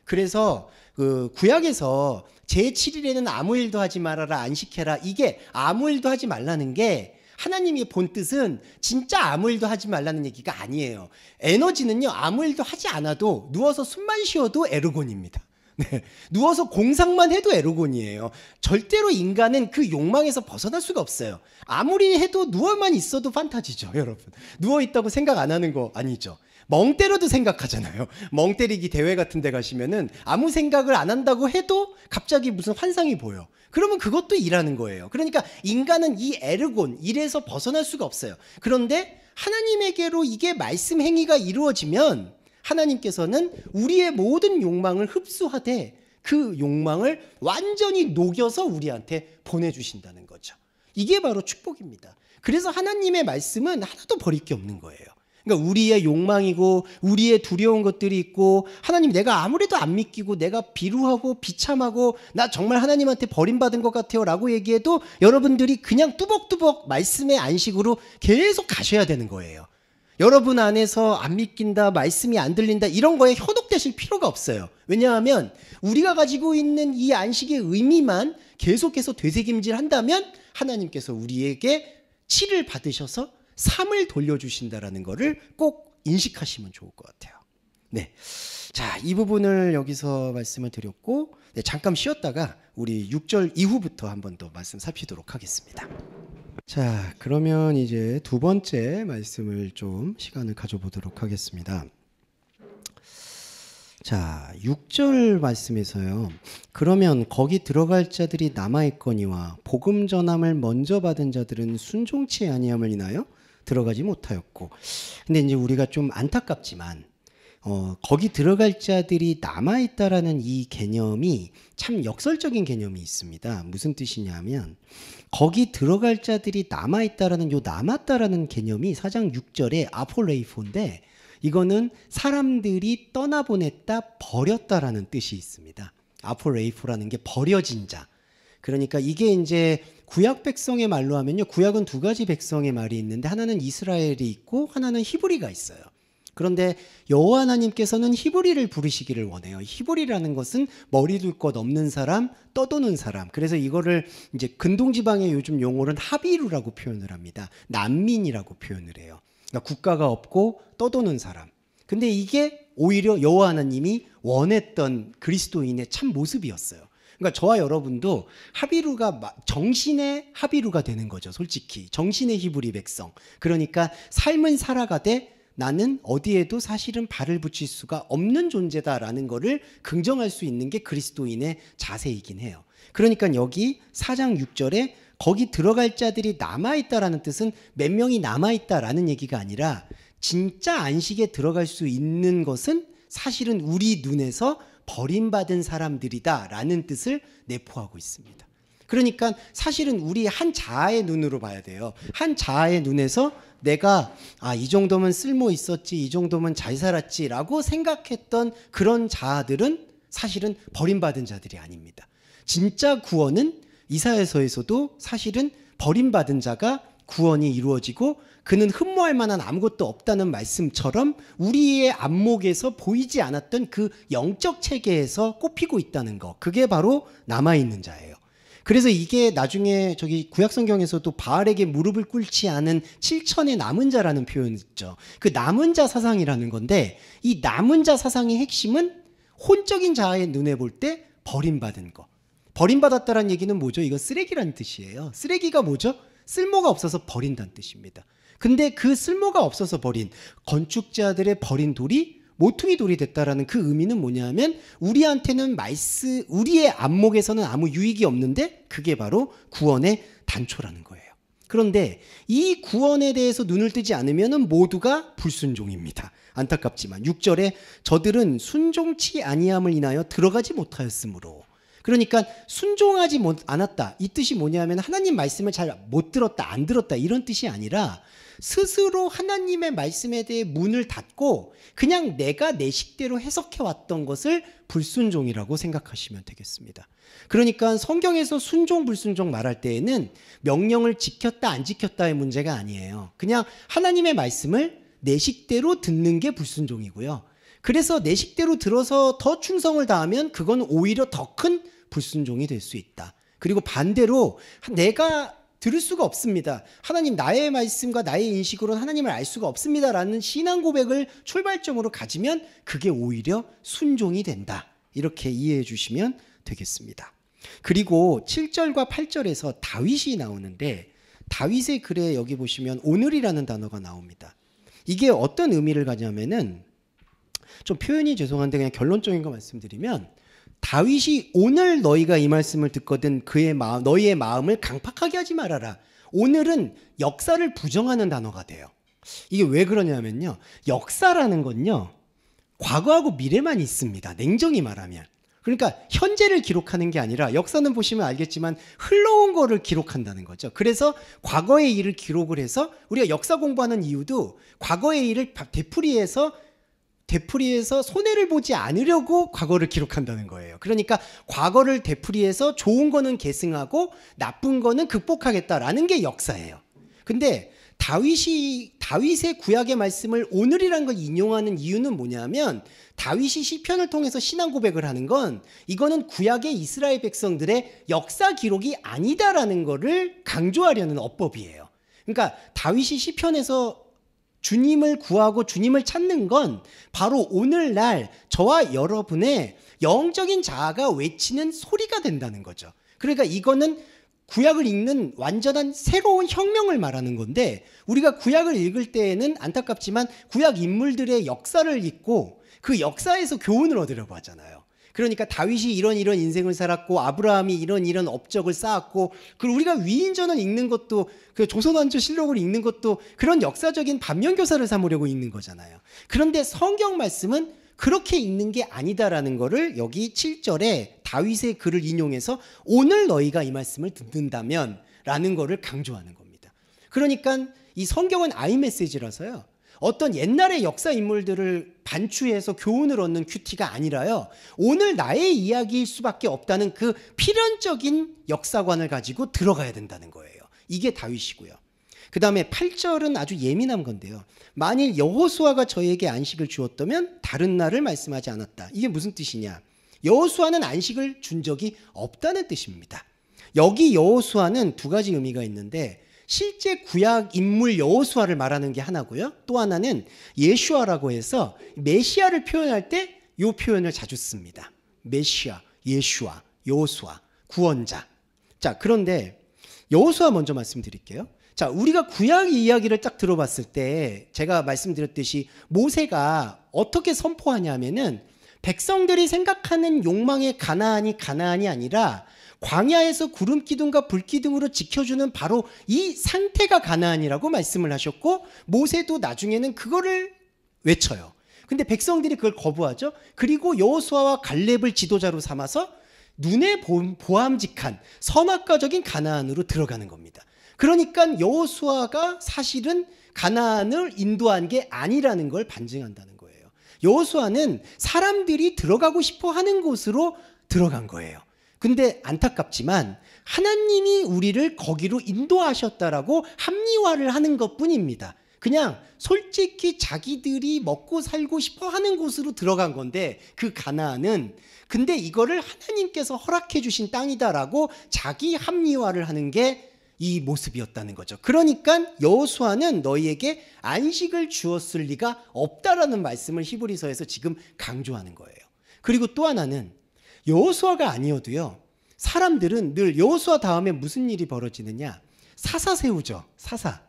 그래서 그 구약에서 제7일에는 아무 일도 하지 말아라, 안식해라, 이게 아무 일도 하지 말라는 게 하나님의 본 뜻은 진짜 아무 일도 하지 말라는 얘기가 아니에요. 에너지는요, 아무 일도 하지 않아도 누워서 숨만 쉬어도 에르곤입니다. 네, 누워서 공상만 해도 에르곤이에요. 절대로 인간은 그 욕망에서 벗어날 수가 없어요. 아무리 해도 누워만 있어도 판타지죠, 여러분. 누워있다고 생각 안 하는 거 아니죠. 멍 때려도 생각하잖아요. 멍 때리기 대회 같은 데 가시면은 아무 생각을 안 한다고 해도 갑자기 무슨 환상이 보여. 그러면 그것도 일하는 거예요. 그러니까 인간은 이 에르곤, 일에서 벗어날 수가 없어요. 그런데 하나님에게로 이게 말씀 행위가 이루어지면 하나님께서는 우리의 모든 욕망을 흡수하되 그 욕망을 완전히 녹여서 우리한테 보내주신다는 거죠. 이게 바로 축복입니다. 그래서 하나님의 말씀은 하나도 버릴 게 없는 거예요. 그러니까 우리의 욕망이고 우리의 두려운 것들이 있고, 하나님 내가 아무래도 안 믿기고 내가 비루하고 비참하고 나 정말 하나님한테 버림받은 것 같아요 라고 얘기해도 여러분들이 그냥 뚜벅뚜벅 말씀의 안식으로 계속 가셔야 되는 거예요. 여러분 안에서 안 믿긴다, 말씀이 안 들린다, 이런 거에 현혹되실 필요가 없어요. 왜냐하면 우리가 가지고 있는 이 안식의 의미만 계속해서 되새김질 한다면 하나님께서 우리에게 7을 받으셔서 3을 돌려주신다라는 거를 꼭 인식하시면 좋을 것 같아요. 네, 자, 이 부분을 여기서 말씀을 드렸고, 네, 잠깐 쉬었다가 우리 6절 이후부터 한 번 더 말씀 살피도록 하겠습니다. 자, 그러면 이제 두 번째 말씀을 좀 시간을 가져보도록 하겠습니다. 자, 6절 말씀에서요. 그러면 거기 들어갈 자들이 남아있거니와 복음 전함을 먼저 받은 자들은 순종치 아니함을 인하여 들어가지 못하였고. 근데 이제 우리가 좀 안타깝지만 거기 들어갈 자들이 남아있다라는 이 개념이 참 역설적인 개념이 있습니다. 무슨 뜻이냐면 거기 들어갈 자들이 남아있다라는 요 남았다라는 개념이 4장 6절에 아폴레이포인데, 이거는 사람들이 떠나보냈다, 버렸다라는 뜻이 있습니다. 아폴레이포라는 게 버려진 자. 그러니까 이게 이제 구약 백성의 말로 하면요, 구약은 두 가지 백성의 말이 있는데 하나는 이스라엘이 있고 하나는 히브리가 있어요. 그런데 여호와 하나님께서는 히브리를 부르시기를 원해요. 히브리라는 것은 머리 둘 것 없는 사람, 떠도는 사람. 그래서 이거를 이제 근동지방의 요즘 용어는 하비루라고 표현을 합니다. 난민이라고 표현을 해요. 그러니까 국가가 없고 떠도는 사람. 근데 이게 오히려 여호와 하나님이 원했던 그리스도인의 참 모습이었어요. 그러니까 저와 여러분도 하비루가 정신의 하비루가 되는 거죠. 솔직히 정신의 히브리 백성. 그러니까 삶은 살아가되 나는 어디에도 사실은 발을 붙일 수가 없는 존재다라는 거를 긍정할 수 있는 게 그리스도인의 자세이긴 해요. 그러니까 여기 4장 6절에 거기 들어갈 자들이 남아있다라는 뜻은 몇 명이 남아있다라는 얘기가 아니라 진짜 안식에 들어갈 수 있는 것은 사실은 우리 눈에서 버림받은 사람들이다라는 뜻을 내포하고 있습니다. 그러니까 사실은 우리 한 자아의 눈으로 봐야 돼요. 한 자아의 눈에서 내가 이 정도면 쓸모 있었지, 이 정도면 잘 살았지라고 생각했던 그런 자아들은 사실은 버림받은 자들이 아닙니다. 진짜 구원은 이사야서에서도 사실은 버림받은 자가 구원이 이루어지고 그는 흠모할 만한 아무것도 없다는 말씀처럼 우리의 안목에서 보이지 않았던 그 영적 체계에서 꼽히고 있다는 거, 그게 바로 남아있는 자예요. 그래서 이게 나중에 저기 구약성경에서도 바알에게 무릎을 꿇지 않은 7천의 남은 자라는 표현이 있죠. 그 남은 자 사상이라는 건데, 이 남은 자 사상의 핵심은 혼적인 자아의 눈에 볼 때 버림받은 거. 버림받았다는 얘기는 뭐죠? 이건 쓰레기라는 뜻이에요. 쓰레기가 뭐죠? 쓸모가 없어서 버린다는 뜻입니다. 근데 그 쓸모가 없어서 버린 건축자들의 버린 돌이 모퉁이 돌이 됐다라는 그 의미는 뭐냐면 우리한테는 우리의 안목에서는 아무 유익이 없는데 그게 바로 구원의 단초라는 거예요. 그런데 이 구원에 대해서 눈을 뜨지 않으면 모두가 불순종입니다. 안타깝지만 6절에 저들은 순종치 아니함을 인하여 들어가지 못하였으므로. 그러니까 순종하지 않았다. 이 뜻이 뭐냐면 하나님 말씀을 잘 못 들었다, 안 들었다 이런 뜻이 아니라 스스로 하나님의 말씀에 대해 문을 닫고 그냥 내가 내 식대로 해석해왔던 것을 불순종이라고 생각하시면 되겠습니다. 그러니까 성경에서 순종, 불순종 말할 때에는 명령을 지켰다, 안 지켰다의 문제가 아니에요. 그냥 하나님의 말씀을 내 식대로 듣는 게 불순종이고요. 그래서 내 식대로 들어서 더 충성을 다하면 그건 오히려 더 큰 불순종이 될 수 있다. 그리고 반대로 내가 들을 수가 없습니다. 하나님 나의 말씀과 나의 인식으로는 하나님을 알 수가 없습니다라는 신앙 고백을 출발점으로 가지면 그게 오히려 순종이 된다. 이렇게 이해해 주시면 되겠습니다. 그리고 7절과 8절에서 다윗이 나오는데 다윗의 글에 여기 보시면 오늘이라는 단어가 나옵니다. 이게 어떤 의미를 가냐면은 좀 표현이 죄송한데 그냥 결론적인 거 말씀드리면 다윗이 오늘 너희가 이 말씀을 듣거든 너희의 마음을 강팍하게 하지 말아라. 오늘은 역사를 부정하는 단어가 돼요. 이게 왜 그러냐면요. 역사라는 건요. 과거하고 미래만 있습니다. 냉정히 말하면. 그러니까 현재를 기록하는 게 아니라 역사는 보시면 알겠지만 흘러온 거를 기록한다는 거죠. 그래서 과거의 일을 기록을 해서 우리가 역사 공부하는 이유도 과거의 일을 되풀이해서 손해를 보지 않으려고 과거를 기록한다는 거예요. 그러니까 과거를 되풀이해서 좋은 거는 계승하고 나쁜 거는 극복하겠다라는 게 역사예요. 근데 다윗의 구약의 말씀을 오늘이라는 걸 인용하는 이유는 뭐냐면 다윗이 시편을 통해서 신앙 고백을 하는 건 이거는 구약의 이스라엘 백성들의 역사 기록이 아니다라는 거를 강조하려는 어법이에요. 그러니까 다윗이 시편에서 주님을 구하고 주님을 찾는 건 바로 오늘날 저와 여러분의 영적인 자아가 외치는 소리가 된다는 거죠. 그러니까 이거는 구약을 읽는 완전한 새로운 혁명을 말하는 건데 우리가 구약을 읽을 때에는 안타깝지만 구약 인물들의 역사를 읽고 그 역사에서 교훈을 얻으려고 하잖아요. 그러니까 다윗이 이런 인생을 살았고 아브라함이 이런 업적을 쌓았고 그리고 우리가 위인전을 읽는 것도 그 조선왕조 실록을 읽는 것도 그런 역사적인 반면교사를 삼으려고 읽는 거잖아요. 그런데 성경 말씀은 그렇게 읽는 게 아니다라는 거를 여기 7절에 다윗의 글을 인용해서 오늘 너희가 이 말씀을 듣는다면 라는 거를 강조하는 겁니다. 그러니까 이 성경은 아이메시지라서요. 어떤 옛날의 역사 인물들을 반추해서 교훈을 얻는 큐티가 아니라요. 오늘 나의 이야기일 수밖에 없다는 그 필연적인 역사관을 가지고 들어가야 된다는 거예요. 이게 다윗이고요. 그 다음에 8절은 아주 예민한 건데요. 만일 여호수아가 저에게 안식을 주었다면 다른 날을 말씀하지 않았다. 이게 무슨 뜻이냐? 여호수아는 안식을 준 적이 없다는 뜻입니다. 여기 여호수아는 두 가지 의미가 있는데 실제 구약 인물 여호수아를 말하는 게 하나고요. 또 하나는 예슈아라고 해서 메시아를 표현할 때 이 표현을 자주 씁니다. 메시아, 예슈아, 여호수아, 구원자. 자, 그런데 여호수아 먼저 말씀드릴게요. 자, 우리가 구약 이야기를 딱 들어봤을 때 제가 말씀드렸듯이 모세가 어떻게 선포하냐면은 백성들이 생각하는 욕망의 가나안이 아니라 광야에서 구름 기둥과 불 기둥으로 지켜주는 바로 이 상태가 가나안이라고 말씀을 하셨고 모세도 나중에는 그거를 외쳐요. 근데 백성들이 그걸 거부하죠. 그리고 여호수아와 갈렙을 지도자로 삼아서 눈에 보암직한 선악과적인 가나안으로 들어가는 겁니다. 그러니까 여호수아가 사실은 가나안을 인도한 게 아니라는 걸 반증한다는 거예요. 여호수아는 사람들이 들어가고 싶어 하는 곳으로 들어간 거예요. 근데 안타깝지만 하나님이 우리를 거기로 인도하셨다라고 합리화를 하는 것뿐입니다. 그냥 솔직히 자기들이 먹고 살고 싶어 하는 곳으로 들어간 건데 그 가나안은 근데 이거를 하나님께서 허락해 주신 땅이다라고 자기 합리화를 하는 게 이 모습이었다는 거죠. 그러니까 여호수아는 너희에게 안식을 주었을 리가 없다라는 말씀을 히브리서에서 지금 강조하는 거예요. 그리고 또 하나는 여호수아가 아니어도요. 사람들은 늘 여호수아 다음에 무슨 일이 벌어지느냐? 사사 세우죠. 사사.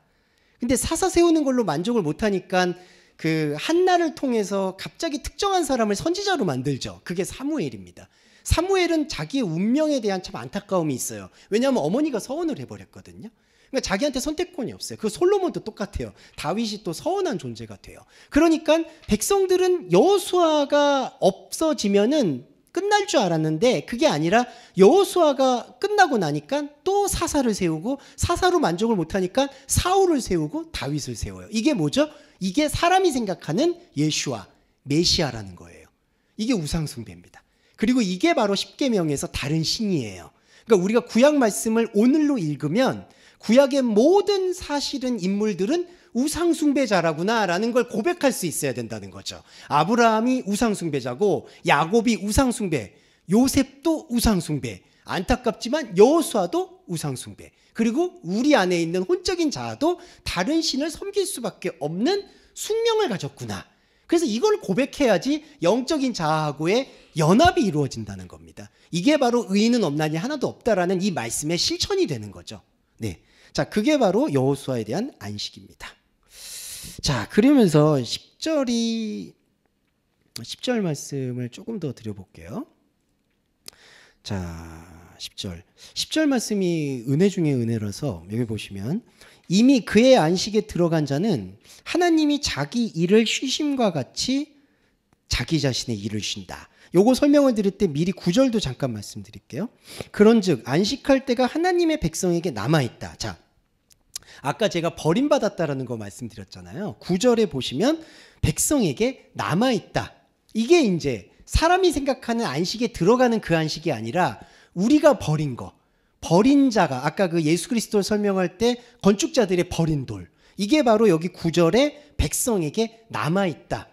근데 사사 세우는 걸로 만족을 못하니까 그 한나를 통해서 갑자기 특정한 사람을 선지자로 만들죠. 그게 사무엘입니다. 사무엘은 자기의 운명에 대한 참 안타까움이 있어요. 왜냐하면 어머니가 서원을 해버렸거든요. 그러니까 자기한테 선택권이 없어요. 그 솔로몬도 똑같아요. 다윗이 또 서운한 존재가 돼요. 그러니까 백성들은 여호수아가 없어지면은 끝날 줄 알았는데 그게 아니라 여호수아가 끝나고 나니까 또 사사를 세우고 사사로 만족을 못하니까 사울을 세우고 다윗을 세워요. 이게 뭐죠? 이게 사람이 생각하는 예수와 메시아라는 거예요. 이게 우상숭배입니다. 그리고 이게 바로 십계명에서 다른 신이에요. 그러니까 우리가 구약 말씀을 오늘로 읽으면 구약의 모든 사실은 인물들은 우상숭배자라구나 라는 걸 고백할 수 있어야 된다는 거죠. 아브라함이 우상숭배자고 야곱이 우상숭배, 요셉도 우상숭배, 안타깝지만 여호수아도 우상숭배, 그리고 우리 안에 있는 혼적인 자아도 다른 신을 섬길 수밖에 없는 숙명을 가졌구나. 그래서 이걸 고백해야지 영적인 자아하고의 연합이 이루어진다는 겁니다. 이게 바로 의인은 없나니 하나도 없다라는 이 말씀의 실천이 되는 거죠. 네, 자, 그게 바로 여호수아에 대한 안식입니다. 자, 그러면서 10절 말씀을 조금 더 드려볼게요. 자, 10절 말씀이 은혜 중에 은혜라서 여기 보시면 이미 그의 안식에 들어간 자는 하나님이 자기 일을 쉬심과 같이 자기 자신의 일을 쉰다. 요거 설명을 드릴 때 미리 9절도 잠깐 말씀드릴게요. 그런즉 안식할 때가 하나님의 백성에게 남아있다. 자, 아까 제가 버림받았다라는 거 말씀드렸잖아요. 9절에 보시면 백성에게 남아있다. 이게 이제 사람이 생각하는 안식에 들어가는 그 안식이 아니라 우리가 버린 거, 버린 자가, 아까 그 예수 그리스도를 설명할 때 건축자들의 버린 돌, 이게 바로 여기 9절에 백성에게 남아있다.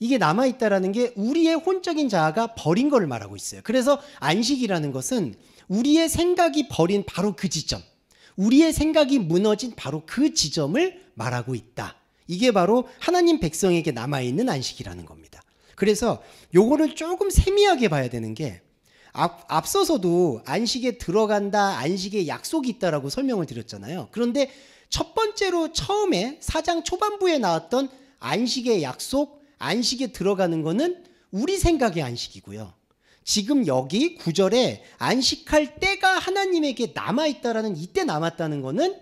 이게 남아있다라는 게 우리의 혼적인 자아가 버린 걸 말하고 있어요. 그래서 안식이라는 것은 우리의 생각이 버린 바로 그 지점, 우리의 생각이 무너진 바로 그 지점을 말하고 있다. 이게 바로 하나님 백성에게 남아있는 안식이라는 겁니다. 그래서 요거를 조금 세미하게 봐야 되는 게 앞서서도 안식에 들어간다, 안식에 약속이 있다라고 설명을 드렸잖아요. 그런데 첫 번째로 처음에 4장 초반부에 나왔던 안식의 약속, 안식에 들어가는 거는 우리 생각의 안식이고요. 지금 여기 9절에 안식할 때가 하나님에게 남아있다라는, 이때 남았다는 거는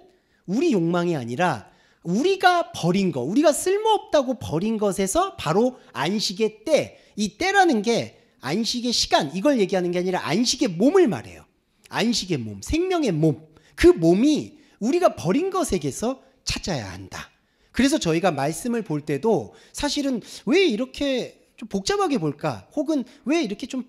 우리 욕망이 아니라 우리가 버린 거, 우리가 쓸모없다고 버린 것에서 바로 안식의 때, 이 때라는 게 안식의 시간, 이걸 얘기하는 게 아니라 안식의 몸을 말해요. 안식의 몸, 생명의 몸, 그 몸이 우리가 버린 것에게서 찾아야 한다. 그래서 저희가 말씀을 볼 때도 사실은 왜 이렇게 좀 복잡하게 볼까? 혹은 왜 이렇게 좀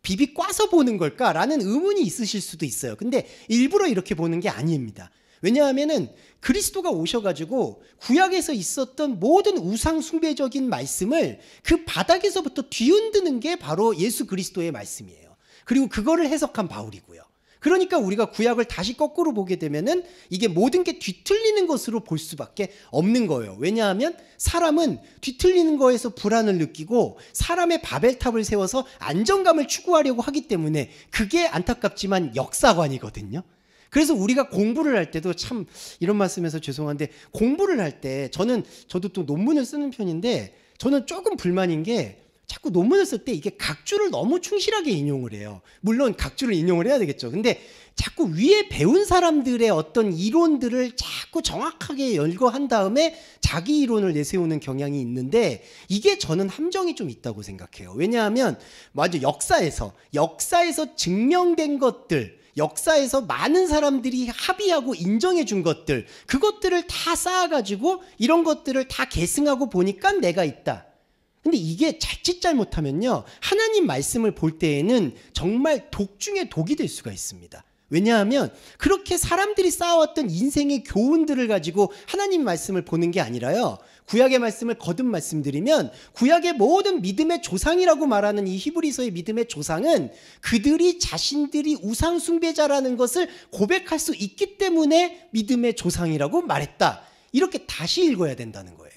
비비 꽈서 보는 걸까라는 의문이 있으실 수도 있어요. 근데 일부러 이렇게 보는 게 아닙니다. 왜냐하면은 그리스도가 오셔가지고 구약에서 있었던 모든 우상 숭배적인 말씀을 그 바닥에서부터 뒤흔드는 게 바로 예수 그리스도의 말씀이에요. 그리고 그거를 해석한 바울이고요. 그러니까 우리가 구약을 다시 거꾸로 보게 되면은 이게 모든 게 뒤틀리는 것으로 볼 수밖에 없는 거예요. 왜냐하면 사람은 뒤틀리는 거에서 불안을 느끼고 사람의 바벨탑을 세워서 안정감을 추구하려고 하기 때문에 그게 안타깝지만 역사관이거든요. 그래서 우리가 공부를 할 때도 참 이런 말씀해서 죄송한데 공부를 할 때 저도 또 논문을 쓰는 편인데 저는 조금 불만인 게 자꾸 논문을 쓸 때 이게 각주를 너무 충실하게 인용을 해요. 물론 각주를 인용을 해야 되겠죠. 근데 자꾸 위에 배운 사람들의 어떤 이론들을 자꾸 정확하게 열거한 다음에 자기 이론을 내세우는 경향이 있는데 이게 저는 함정이 좀 있다고 생각해요. 왜냐하면 맞아, 역사에서 증명된 것들, 역사에서 많은 사람들이 합의하고 인정해 준 것들, 그것들을 다 쌓아가지고 이런 것들을 다 계승하고 보니까 내가 있다. 근데 이게 자칫 잘못하면요, 하나님 말씀을 볼 때에는 정말 독 중에 독이 될 수가 있습니다. 왜냐하면 그렇게 사람들이 쌓아왔던 인생의 교훈들을 가지고 하나님 말씀을 보는 게 아니라요, 구약의 말씀을 거듭 말씀드리면 구약의 모든 믿음의 조상이라고 말하는 이 히브리서의 믿음의 조상은 그들이 자신들이 우상 숭배자라는 것을 고백할 수 있기 때문에 믿음의 조상이라고 말했다. 이렇게 다시 읽어야 된다는 거예요.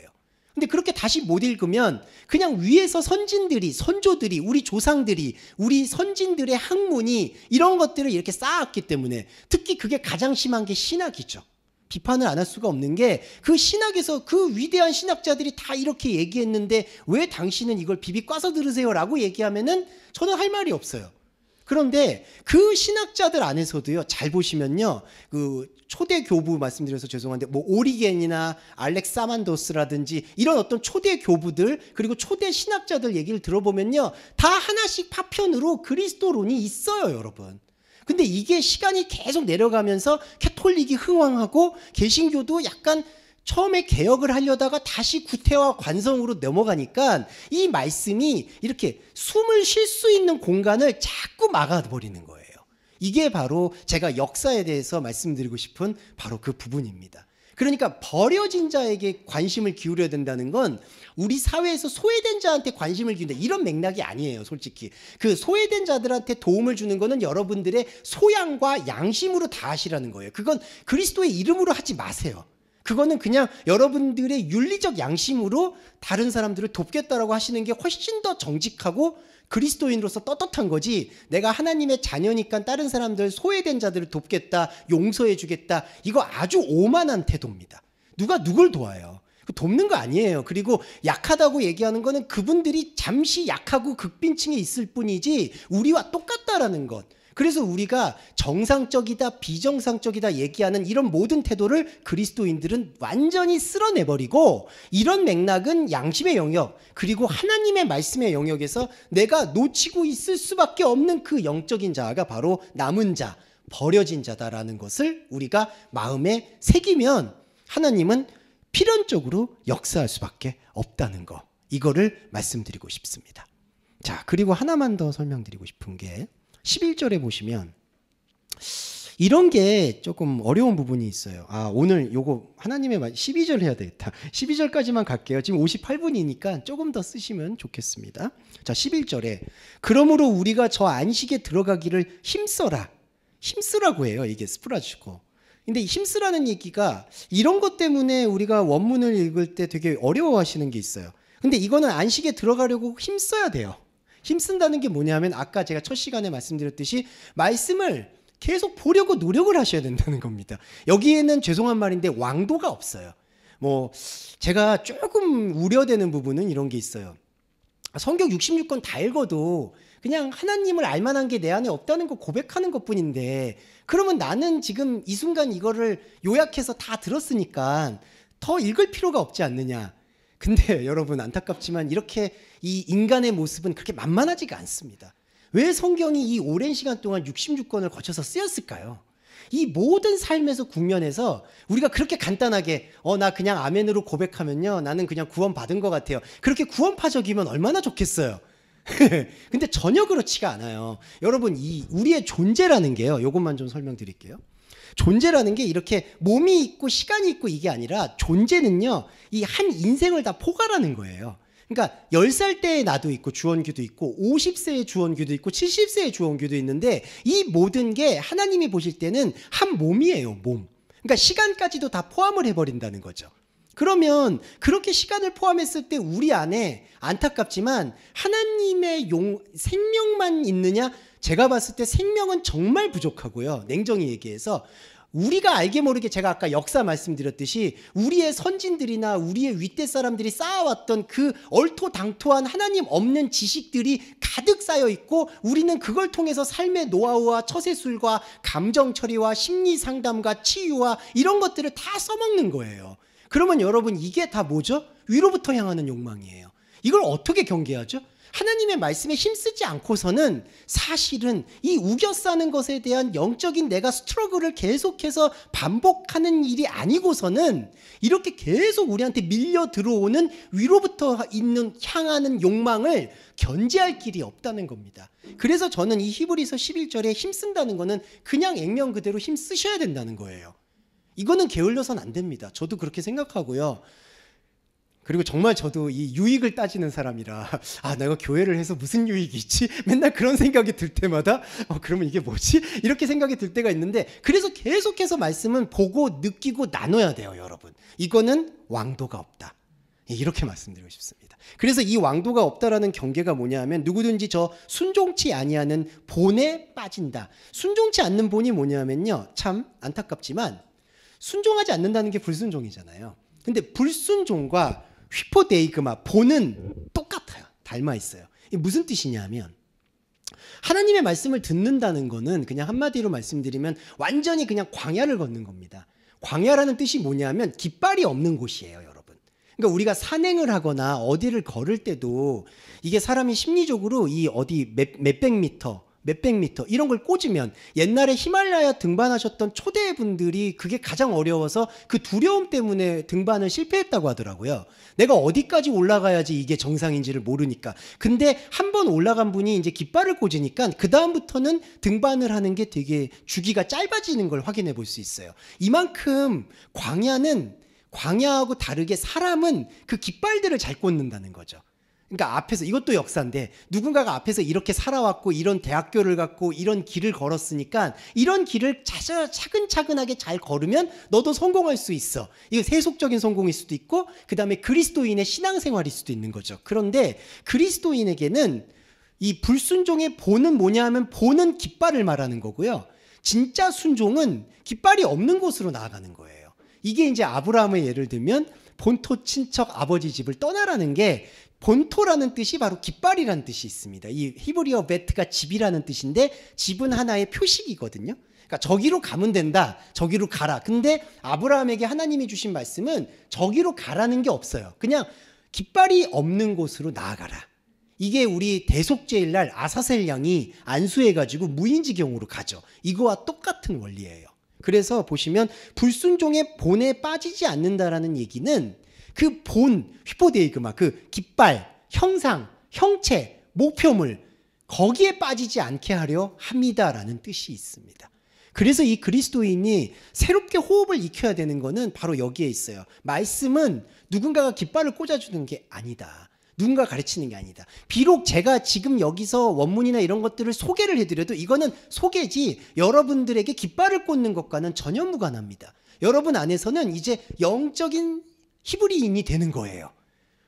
근데 그렇게 다시 못 읽으면 그냥 위에서 선진들이, 선조들이, 우리 조상들이, 우리 선진들의 학문이 이런 것들을 이렇게 쌓았기 때문에, 특히 그게 가장 심한 게 신학이죠. 비판을 안 할 수가 없는 게 그 신학에서 그 위대한 신학자들이 다 이렇게 얘기했는데 왜 당신은 이걸 비비 꽈서 들으세요? 라고 얘기하면은 저는 할 말이 없어요. 그런데 그 신학자들 안에서도요, 잘 보시면요, 그 초대 교부 말씀드려서 죄송한데, 뭐 오리겐이나 알렉사만도스라든지 이런 어떤 초대 교부들 그리고 초대 신학자들 얘기를 들어보면요, 다 하나씩 파편으로 그리스도론이 있어요, 여러분. 근데 이게 시간이 계속 내려가면서 캐톨릭이 흥왕하고 개신교도 약간 처음에 개혁을 하려다가 다시 구태와 관성으로 넘어가니까 이 말씀이 이렇게 숨을 쉴 수 있는 공간을 자꾸 막아버리는 거예요. 이게 바로 제가 역사에 대해서 말씀드리고 싶은 바로 그 부분입니다. 그러니까 버려진 자에게 관심을 기울여야 된다는 건 우리 사회에서 소외된 자한테 관심을 기울인다, 이런 맥락이 아니에요. 솔직히 그 소외된 자들한테 도움을 주는 거는 여러분들의 소양과 양심으로 다 하시라는 거예요. 그건 그리스도의 이름으로 하지 마세요. 그거는 그냥 여러분들의 윤리적 양심으로 다른 사람들을 돕겠다라고 하시는 게 훨씬 더 정직하고 그리스도인으로서 떳떳한 거지, 내가 하나님의 자녀니까 다른 사람들, 소외된 자들을 돕겠다, 용서해 주겠다, 이거 아주 오만한 태도입니다. 누가 누굴 도와요? 돕는 거 아니에요. 그리고 약하다고 얘기하는 거는 그분들이 잠시 약하고 극빈층에 있을 뿐이지 우리와 똑같다라는 것. 그래서 우리가 정상적이다, 비정상적이다 얘기하는 이런 모든 태도를 그리스도인들은 완전히 쓸어내버리고, 이런 맥락은 양심의 영역 그리고 하나님의 말씀의 영역에서 내가 놓치고 있을 수밖에 없는 그 영적인 자아가 바로 남은 자, 버려진 자다라는 것을 우리가 마음에 새기면 하나님은 필연적으로 역사할 수밖에 없다는 거, 이거를 말씀드리고 싶습니다. 자, 그리고 하나만 더 설명드리고 싶은 게 11절에 보시면 이런 게 조금 어려운 부분이 있어요. 오늘 요거 하나님의 말 12절 해야 되겠다. 12절까지만 갈게요. 지금 58분이니까 조금 더 쓰시면 좋겠습니다. 자, 11절에 그러므로 우리가 저 안식에 들어가기를 힘써라. 힘쓰라고 해요. 이게 스프라주고. 근데 힘쓰라는 얘기가 이런 것 때문에 우리가 원문을 읽을 때 되게 어려워하시는 게 있어요. 근데 이거는 안식에 들어가려고 힘써야 돼요. 힘쓴다는 게 뭐냐면 아까 제가 첫 시간에 말씀드렸듯이 말씀을 계속 보려고 노력을 하셔야 된다는 겁니다. 여기에는 죄송한 말인데 왕도가 없어요. 뭐 제가 조금 우려되는 부분은 이런 게 있어요. 성경 66권 다 읽어도 그냥 하나님을 알만한 게 내 안에 없다는 거 고백하는 것뿐인데, 그러면 나는 지금 이 순간 이거를 요약해서 다 들었으니까 더 읽을 필요가 없지 않느냐. 근데 여러분 안타깝지만 이렇게 이 인간의 모습은 그렇게 만만하지가 않습니다. 왜 성경이 이 오랜 시간 동안 66권을 거쳐서 쓰였을까요? 이 모든 삶에서 국면에서 우리가 그렇게 간단하게 나 그냥 아멘으로 고백하면요, 나는 그냥 구원 받은 것 같아요, 그렇게 구원파적이면 얼마나 좋겠어요. 근데 전혀 그렇지가 않아요. 여러분, 이 우리의 존재라는 게요, 이것만 좀 설명드릴게요. 존재라는 게 이렇게 몸이 있고 시간이 있고 이게 아니라, 존재는요 이 한 인생을 다 포괄하는 거예요. 그러니까 10살 때의 나도 있고 주원규도 있고 50세의 주원규도 있고 70세의 주원규도 있는데, 이 모든 게 하나님이 보실 때는 한 몸이에요. 몸. 그러니까 시간까지도 다 포함을 해버린다는 거죠. 그러면 그렇게 시간을 포함했을 때 우리 안에 안타깝지만 하나님의 생명만 있느냐? 제가 봤을 때 생명은 정말 부족하고요. 냉정히 얘기해서 우리가 알게 모르게, 제가 아까 역사 말씀드렸듯이 우리의 선진들이나 우리의 윗대 사람들이 쌓아왔던 그 얼토당토한 하나님 없는 지식들이 가득 쌓여 있고, 우리는 그걸 통해서 삶의 노하우와 처세술과 감정 처리와 심리 상담과 치유와 이런 것들을 다 써먹는 거예요. 그러면 여러분, 이게 다 뭐죠? 위로부터 향하는 욕망이에요. 이걸 어떻게 경계하죠? 하나님의 말씀에 힘쓰지 않고서는 사실은 이 우겨싸는 것에 대한 영적인 내가 스트러글을 계속해서 반복하는 일이 아니고서는 이렇게 계속 우리한테 밀려 들어오는 위로부터 향하는 욕망을 견제할 길이 없다는 겁니다. 그래서 저는 이 히브리서 11절에 힘쓴다는 거는 그냥 액면 그대로 힘쓰셔야 된다는 거예요. 이거는 게을러서는 안 됩니다. 저도 그렇게 생각하고요. 그리고 정말 저도 이 유익을 따지는 사람이라, 내가 교회를 해서 무슨 유익이 있지? 맨날 그런 생각이 들 때마다 그러면 이게 뭐지? 이렇게 생각이 들 때가 있는데, 그래서 계속해서 말씀은 보고 느끼고 나눠야 돼요, 여러분. 이거는 왕도가 없다. 이렇게 말씀드리고 싶습니다. 그래서 이 왕도가 없다라는 경계가 뭐냐 하면, 누구든지 저 순종치 아니하는 본에 빠진다. 순종치 않는 본이 뭐냐 하면요, 참 안타깝지만 순종하지 않는다는 게 불순종이잖아요. 근데 불순종과 휘포데이그마, 본은 똑같아요. 닮아 있어요. 이게 무슨 뜻이냐 하면, 하나님의 말씀을 듣는다는 거는 그냥 한마디로 말씀드리면 완전히 그냥 광야를 걷는 겁니다. 광야라는 뜻이 뭐냐면 깃발이 없는 곳이에요, 여러분. 그러니까 우리가 산행을 하거나 어디를 걸을 때도 이게 사람이 심리적으로 이 어디 몇백 미터 이런 걸 꽂으면 옛날에 히말라야 등반하셨던 초대분들이 그게 가장 어려워서 그 두려움 때문에 등반을 실패했다고 하더라고요. 내가 어디까지 올라가야지 이게 정상인지를 모르니까. 근데 한 번 올라간 분이 이제 깃발을 꽂으니까 그 다음부터는 등반을 하는 게 되게 주기가 짧아지는 걸 확인해 볼 수 있어요. 이만큼 광야하고 다르게 사람은 그 깃발들을 잘 꽂는다는 거죠. 그러니까 앞에서, 이것도 역사인데 누군가가 앞에서 이렇게 살아왔고 이런 대학교를 갔고 이런 길을 걸었으니까 이런 길을 차근차근하게 잘 걸으면 너도 성공할 수 있어. 이거 세속적인 성공일 수도 있고 그 다음에 그리스도인의 신앙생활일 수도 있는 거죠. 그런데 그리스도인에게는 이 불순종의 본은 뭐냐 하면 본은 깃발을 말하는 거고요. 진짜 순종은 깃발이 없는 곳으로 나아가는 거예요. 이게 이제 아브라함의 예를 들면 본토 친척 아버지 집을 떠나라는 게, 본토라는 뜻이 바로 깃발이라는 뜻이 있습니다. 이 히브리어 베트가 집이라는 뜻인데 집은 하나의 표식이거든요. 그러니까 저기로 가면 된다. 저기로 가라. 근데 아브라함에게 하나님이 주신 말씀은 저기로 가라는 게 없어요. 그냥 깃발이 없는 곳으로 나아가라. 이게 우리 대속죄일날 아사셀 양이 안수해가지고 무인지경으로 가죠. 이거와 똑같은 원리예요. 그래서 보시면 불순종의 본에 빠지지 않는다라는 얘기는 그 본, 휘포데이그마, 그 깃발, 형상, 형체, 목표물, 거기에 빠지지 않게 하려 합니다라는 뜻이 있습니다. 그래서 이 그리스도인이 새롭게 호흡을 익혀야 되는 거는 바로 여기에 있어요. 말씀은 누군가가 깃발을 꽂아주는 게 아니다. 누군가 가르치는 게 아니다. 비록 제가 지금 여기서 원문이나 이런 것들을 소개를 해드려도 이거는 소개지 여러분들에게 깃발을 꽂는 것과는 전혀 무관합니다. 여러분 안에서는 이제 영적인 히브리인이 되는 거예요.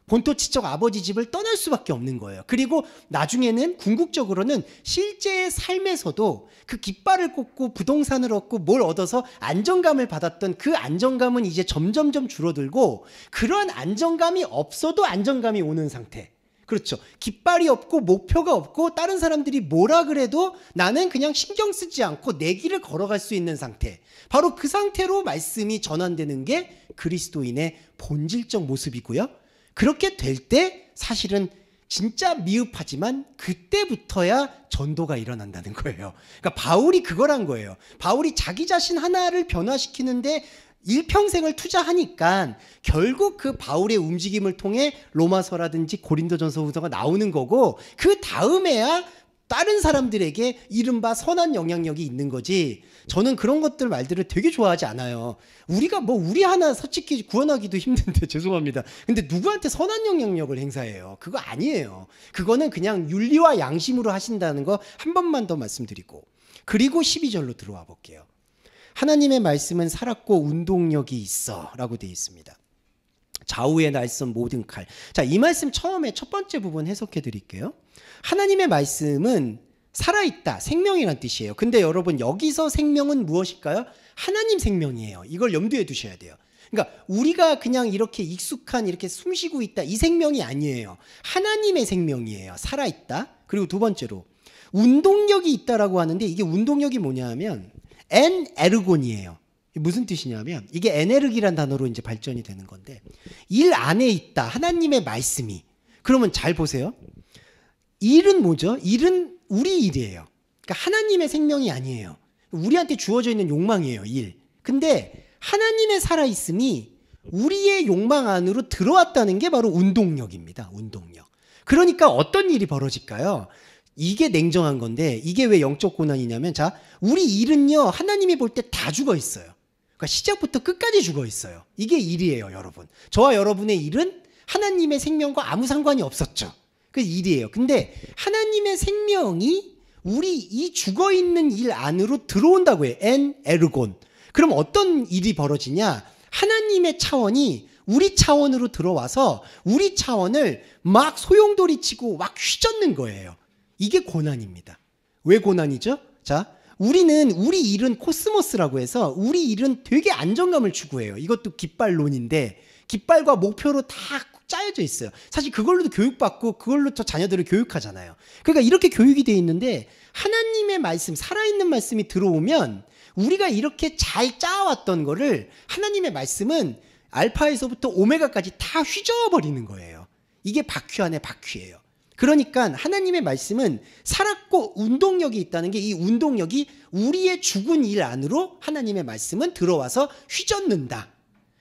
본토 친척 아버지 집을 떠날 수밖에 없는 거예요. 그리고 나중에는 궁극적으로는 실제의 삶에서도 그 깃발을 꽂고 부동산을 얻고 뭘 얻어서 안정감을 받았던 그 안정감은 이제 점점점 줄어들고, 그런 안정감이 없어도 안정감이 오는 상태. 그렇죠. 깃발이 없고 목표가 없고 다른 사람들이 뭐라 그래도 나는 그냥 신경 쓰지 않고 내 길을 걸어갈 수 있는 상태. 바로 그 상태로 말씀이 전환되는 게 그리스도인의 본질적 모습이고요. 그렇게 될 때 사실은 진짜 미흡하지만 그때부터야 전도가 일어난다는 거예요. 그러니까 바울이 그걸 한 거예요. 바울이 자기 자신 하나를 변화시키는데 일평생을 투자하니까 결국 그 바울의 움직임을 통해 로마서라든지 고린도전서 후서가 나오는 거고, 그 다음에야 다른 사람들에게 이른바 선한 영향력이 있는 거지. 저는 그런 것들 말들을 되게 좋아하지 않아요. 우리가 우리 하나 솔직히 구원하기도 힘든데 죄송합니다. 근데 누구한테 선한 영향력을 행사해요? 그거 아니에요. 그거는 그냥 윤리와 양심으로 하신다는 거 한 번만 더 말씀드리고, 그리고 12절로 들어와 볼게요. 하나님의 말씀은 살았고 운동력이 있어 라고 되어 있습니다. 좌우의 날선 모든 칼. 자, 이 말씀 처음에 첫 번째 부분 해석해 드릴게요. 하나님의 말씀은 살아있다, 생명이란 뜻이에요. 근데 여러분 여기서 생명은 무엇일까요? 하나님 생명이에요. 이걸 염두에 두셔야 돼요. 그러니까 우리가 그냥 이렇게 익숙한 이렇게 숨쉬고 있다, 이 생명이 아니에요. 하나님의 생명이에요. 살아있다. 그리고 두 번째로 운동력이 있다라고 하는데, 이게 운동력이 뭐냐 하면 에르곤이에요. 무슨 뜻이냐면 이게 에네르기란 단어로 이제 발전이 되는 건데, 일 안에 있다, 하나님의 말씀이. 그러면 잘 보세요. 일은 뭐죠? 일은 우리 일이에요. 그러니까 하나님의 생명이 아니에요. 우리한테 주어져 있는 욕망이에요, 일. 근데 하나님의 살아있음이 우리의 욕망 안으로 들어왔다는 게 바로 운동력입니다. 운동력. 그러니까 어떤 일이 벌어질까요? 이게 냉정한 건데, 이게 왜 영적 고난이냐면, 자, 우리 일은요 하나님이 볼 때 다 죽어 있어요. 그러니까 시작부터 끝까지 죽어 있어요. 이게 일이에요, 여러분. 저와 여러분의 일은 하나님의 생명과 아무 상관이 없었죠. 그 일이에요. 근데 하나님의 생명이 우리 이 죽어 있는 일 안으로 들어온다고 해요. 에르곤. 그럼 어떤 일이 벌어지냐? 하나님의 차원이 우리 차원으로 들어와서 우리 차원을 막 소용돌이치고 막 휘젓는 거예요. 이게 고난입니다. 왜 고난이죠? 자, 우리 일은 코스모스라고 해서 우리 일은 되게 안정감을 추구해요. 이것도 깃발론인데, 깃발과 목표로 다 짜여져 있어요. 사실 그걸로도 교육받고 그걸로 저 자녀들을 교육하잖아요. 그러니까 이렇게 교육이 돼 있는데 하나님의 말씀, 살아있는 말씀이 들어오면 우리가 이렇게 잘 짜왔던 거를 하나님의 말씀은 알파에서부터 오메가까지 다 휘저어버리는 거예요. 이게 바퀴 안에 바퀴예요. 그러니까 하나님의 말씀은 살았고 운동력이 있다는 게 이 운동력이 우리의 죽은 일 안으로 하나님의 말씀은 들어와서 휘젓는다.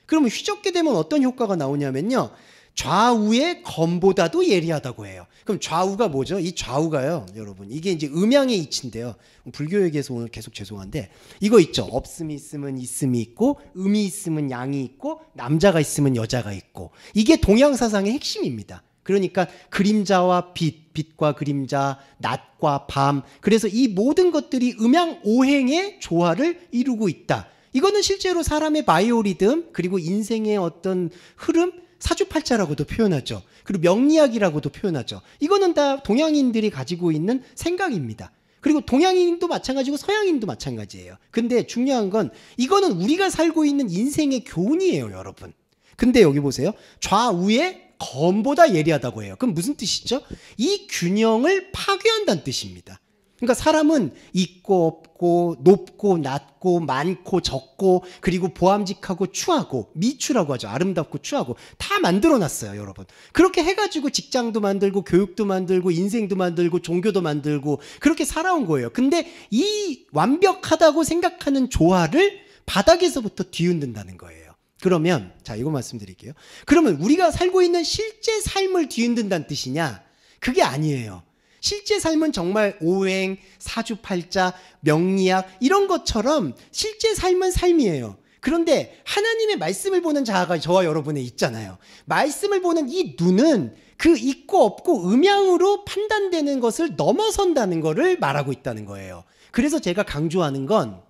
그러면 휘젓게 되면 어떤 효과가 나오냐면요. 좌우의 검보다도 예리하다고 해요. 그럼 좌우가 뭐죠? 이 좌우가요, 여러분. 이게 이제 음양의 이치인데요. 불교에게서 오늘 계속 죄송한데 이거 있죠. 없음이 있으면 있음이 있고 음이 있으면 양이 있고 남자가 있으면 여자가 있고 이게 동양사상의 핵심입니다. 그러니까 그림자와 빛, 빛과 그림자, 낮과 밤. 그래서 이 모든 것들이 음양 오행의 조화를 이루고 있다. 이거는 실제로 사람의 바이오리듬 그리고 인생의 어떤 흐름, 사주팔자라고도 표현하죠. 그리고 명리학이라고도 표현하죠. 이거는 다 동양인들이 가지고 있는 생각입니다. 그리고 동양인도 마찬가지고 서양인도 마찬가지예요. 근데 중요한 건 이거는 우리가 살고 있는 인생의 교훈이에요, 여러분. 근데 여기 보세요. 좌우의 검보다 예리하다고 해요. 그럼 무슨 뜻이죠? 이 균형을 파괴한다는 뜻입니다. 그러니까 사람은 있고 없고 높고 낮고 많고 적고 그리고 보암직하고 추하고 미추라고 하죠. 아름답고 추하고 다 만들어놨어요, 여러분. 그렇게 해가지고 직장도 만들고 교육도 만들고 인생도 만들고 종교도 만들고 그렇게 살아온 거예요. 근데 이 완벽하다고 생각하는 조화를 바닥에서부터 뒤흔든다는 거예요. 그러면 자 이거 말씀드릴게요. 그러면 우리가 살고 있는 실제 삶을 뒤흔든다는 뜻이냐? 그게 아니에요. 실제 삶은 정말 오행, 사주팔자, 명리학 이런 것처럼 실제 삶은 삶이에요. 그런데 하나님의 말씀을 보는 자아가 저와 여러분에 있잖아요. 말씀을 보는 이 눈은 그 있고 없고 음양으로 판단되는 것을 넘어선다는 것을 말하고 있다는 거예요. 그래서 제가 강조하는 건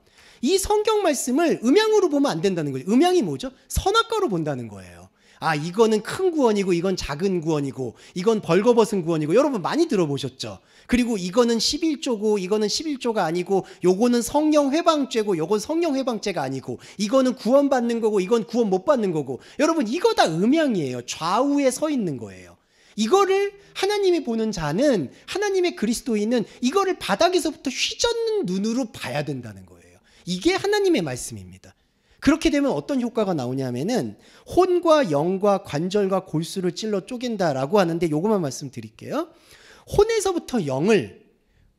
이 성경 말씀을 음양으로 보면 안 된다는 거죠. 음양이 뭐죠? 선악과로 본다는 거예요. 아, 이거는 큰 구원이고 이건 작은 구원이고 이건 벌거벗은 구원이고 여러분 많이 들어보셨죠? 그리고 이거는 11조고 이거는 11조가 아니고 요거는 성령 회방죄고 요건 성령 회방죄가 아니고 이거는 구원받는 거고 이건 구원 못 받는 거고 여러분 이거 다 음양이에요. 좌우에 서 있는 거예요. 이거를 하나님이 보는 자는 하나님의 그리스도인은 이거를 바닥에서부터 휘젓는 눈으로 봐야 된다는 거예요. 이게 하나님의 말씀입니다. 그렇게 되면 어떤 효과가 나오냐면은 혼과 영과 관절과 골수를 찔러 쪼갠다라고 하는데 요것만 말씀드릴게요. 혼에서부터 영을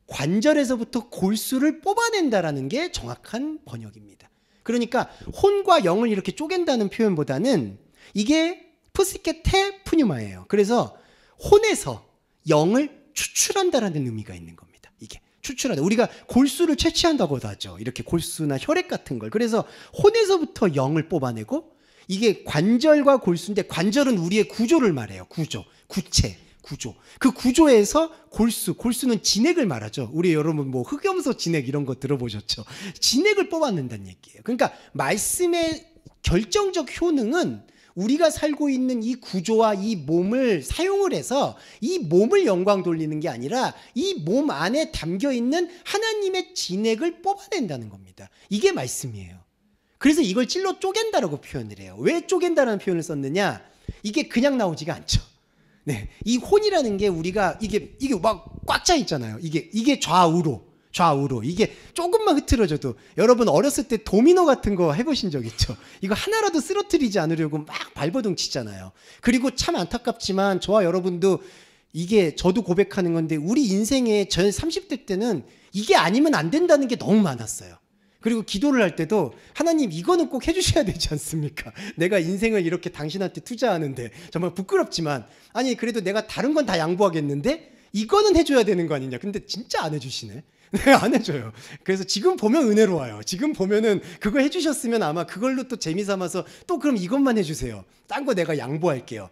관절에서부터 골수를 뽑아낸다라는 게 정확한 번역입니다. 그러니까 혼과 영을 이렇게 쪼갠다는 표현보다는 이게 푸시케테 푸뉴마예요. 그래서 혼에서 영을 추출한다라는 의미가 있는 겁니다. 이게 추출하다. 우리가 골수를 채취한다고도 하죠. 이렇게 골수나 혈액 같은 걸. 그래서 혼에서부터 영을 뽑아내고 이게 관절과 골수인데 관절은 우리의 구조를 말해요. 구조, 구체, 구조. 그 구조에서 골수는 진액을 말하죠. 우리 여러분 뭐 흑염소 진액 이런 거 들어보셨죠? 진액을 뽑아낸다는 얘기예요. 그러니까 말씀의 결정적 효능은 우리가 살고 있는 이 구조와 이 몸을 사용을 해서 이 몸을 영광 돌리는 게 아니라 이 몸 안에 담겨 있는 하나님의 진액을 뽑아낸다는 겁니다. 이게 말씀이에요. 그래서 이걸 찔러 쪼갠다라고 표현을 해요. 왜 쪼갠다라는 표현을 썼느냐? 이게 그냥 나오지가 않죠. 네, 이 혼이라는 게 우리가 이게 막 꽉 차 있잖아요. 이게 좌우로 이게 조금만 흐트러져도 여러분 어렸을 때 도미노 같은 거 해보신 적 있죠? 이거 하나라도 쓰러뜨리지 않으려고 막 발버둥 치잖아요. 그리고 참 안타깝지만 저와 여러분도 이게 저도 고백하는 건데 우리 인생에 전 30대 때는 이게 아니면 안 된다는 게 너무 많았어요. 그리고 기도를 할 때도 하나님 이거는 꼭 해주셔야 되지 않습니까? 내가 인생을 이렇게 당신한테 투자하는데 정말 부끄럽지만 아니 그래도 내가 다른 건 다 양보하겠는데 이거는 해줘야 되는 거 아니냐. 근데 진짜 안 해주시네. 네, 안 해줘요. 그래서 지금 보면 은혜로워요. 지금 보면은 그거 해주셨으면 아마 그걸로 또 재미삼아서 또 그럼 이것만 해주세요. 딴 거 내가 양보할게요.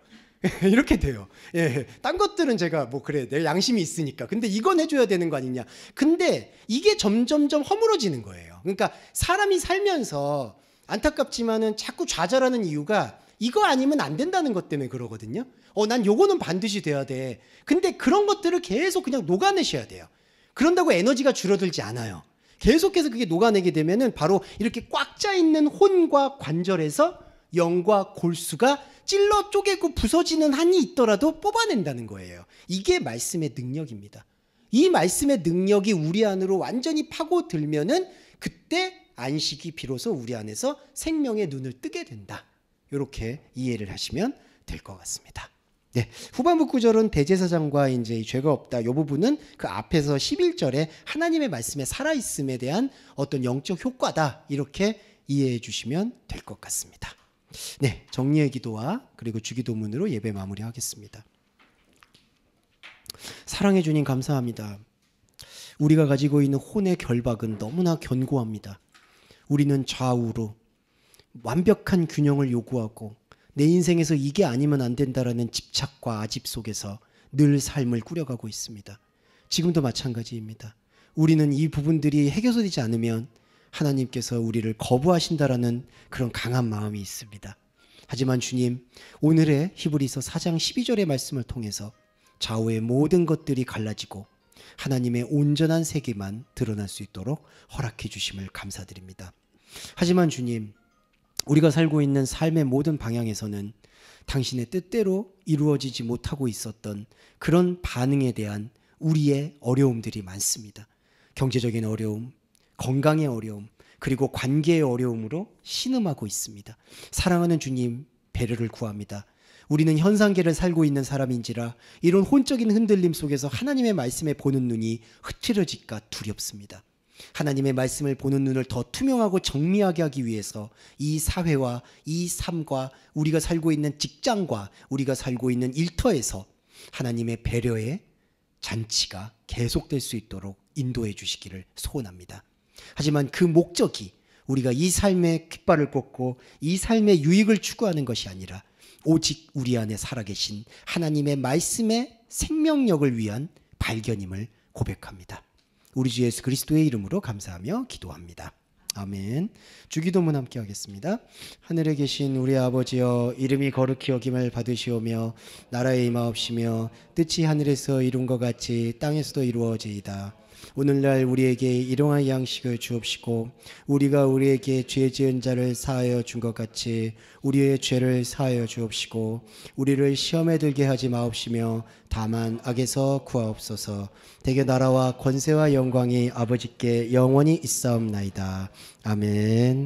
이렇게 돼요. 예, 딴 것들은 제가 뭐 그래 내 양심이 있으니까. 근데 이건 해줘야 되는 거 아니냐. 근데 이게 점점점 허물어지는 거예요. 그러니까 사람이 살면서 안타깝지만은 자꾸 좌절하는 이유가 이거 아니면 안 된다는 것 때문에 그러거든요. 난 요거는 반드시 돼야 돼. 근데 그런 것들을 계속 그냥 녹아내셔야 돼요. 그런다고 에너지가 줄어들지 않아요. 계속해서 그게 녹아내게 되면은 바로 이렇게 꽉 짜 있는 혼과 관절에서 영과 골수가 찔러 쪼개고 부서지는 한이 있더라도 뽑아낸다는 거예요. 이게 말씀의 능력입니다. 이 말씀의 능력이 우리 안으로 완전히 파고들면은 그때 안식이 비로소 우리 안에서 생명의 눈을 뜨게 된다. 이렇게 이해를 하시면 될 것 같습니다. 네, 후반부 구절은 대제사장과 이제 죄가 없다. 이 부분은 그 앞에서 11절에 하나님의 말씀에 살아있음에 대한 어떤 영적 효과다. 이렇게 이해해 주시면 될 것 같습니다. 네, 정리의 기도와 그리고 주기도문으로 예배 마무리하겠습니다. 사랑해 주님 감사합니다. 우리가 가지고 있는 혼의 결박은 너무나 견고합니다. 우리는 좌우로 완벽한 균형을 요구하고 내 인생에서 이게 아니면 안 된다라는 집착과 아집 속에서 늘 삶을 꾸려가고 있습니다. 지금도 마찬가지입니다. 우리는 이 부분들이 해결되지 않으면 하나님께서 우리를 거부하신다라는 그런 강한 마음이 있습니다. 하지만 주님, 오늘의 히브리서 4장 12절의 말씀을 통해서 좌우의 모든 것들이 갈라지고 하나님의 온전한 세계만 드러날 수 있도록 허락해 주심을 감사드립니다. 하지만 주님, 우리가 살고 있는 삶의 모든 방향에서는 당신의 뜻대로 이루어지지 못하고 있었던 그런 반응에 대한 우리의 어려움들이 많습니다. 경제적인 어려움, 건강의 어려움, 그리고 관계의 어려움으로 신음하고 있습니다. 사랑하는 주님, 배려를 구합니다. 우리는 현상계를 살고 있는 사람인지라 이런 혼적인 흔들림 속에서 하나님의 말씀에 보는 눈이 흐트러질까 두렵습니다. 하나님의 말씀을 보는 눈을 더 투명하고 정밀하게 하기 위해서 이 사회와 이 삶과 우리가 살고 있는 직장과 우리가 살고 있는 일터에서 하나님의 배려의 잔치가 계속될 수 있도록 인도해 주시기를 소원합니다. 하지만 그 목적이 우리가 이 삶의 깃발을 꽂고 이 삶의 유익을 추구하는 것이 아니라 오직 우리 안에 살아계신 하나님의 말씀의 생명력을 위한 발견임을 고백합니다. 우리 주 예수 그리스도의 이름으로 감사하며 기도합니다. 아멘. 주기도문 함께 하겠습니다. 하늘에 계신 우리 아버지여, 이름이 거룩히 여김을 받으시오며 나라의 임하옵시며 뜻이 하늘에서 이룬 것 같이 땅에서도 이루어지이다. 오늘날 우리에게 일용할 양식을 주옵시고 우리가 우리에게 죄 지은 자를 사하여 준 것 같이 우리의 죄를 사하여 주옵시고 우리를 시험에 들게 하지 마옵시며 다만 악에서 구하옵소서. 대개 나라와 권세와 영광이 아버지께 영원히 있사옵나이다. 아멘.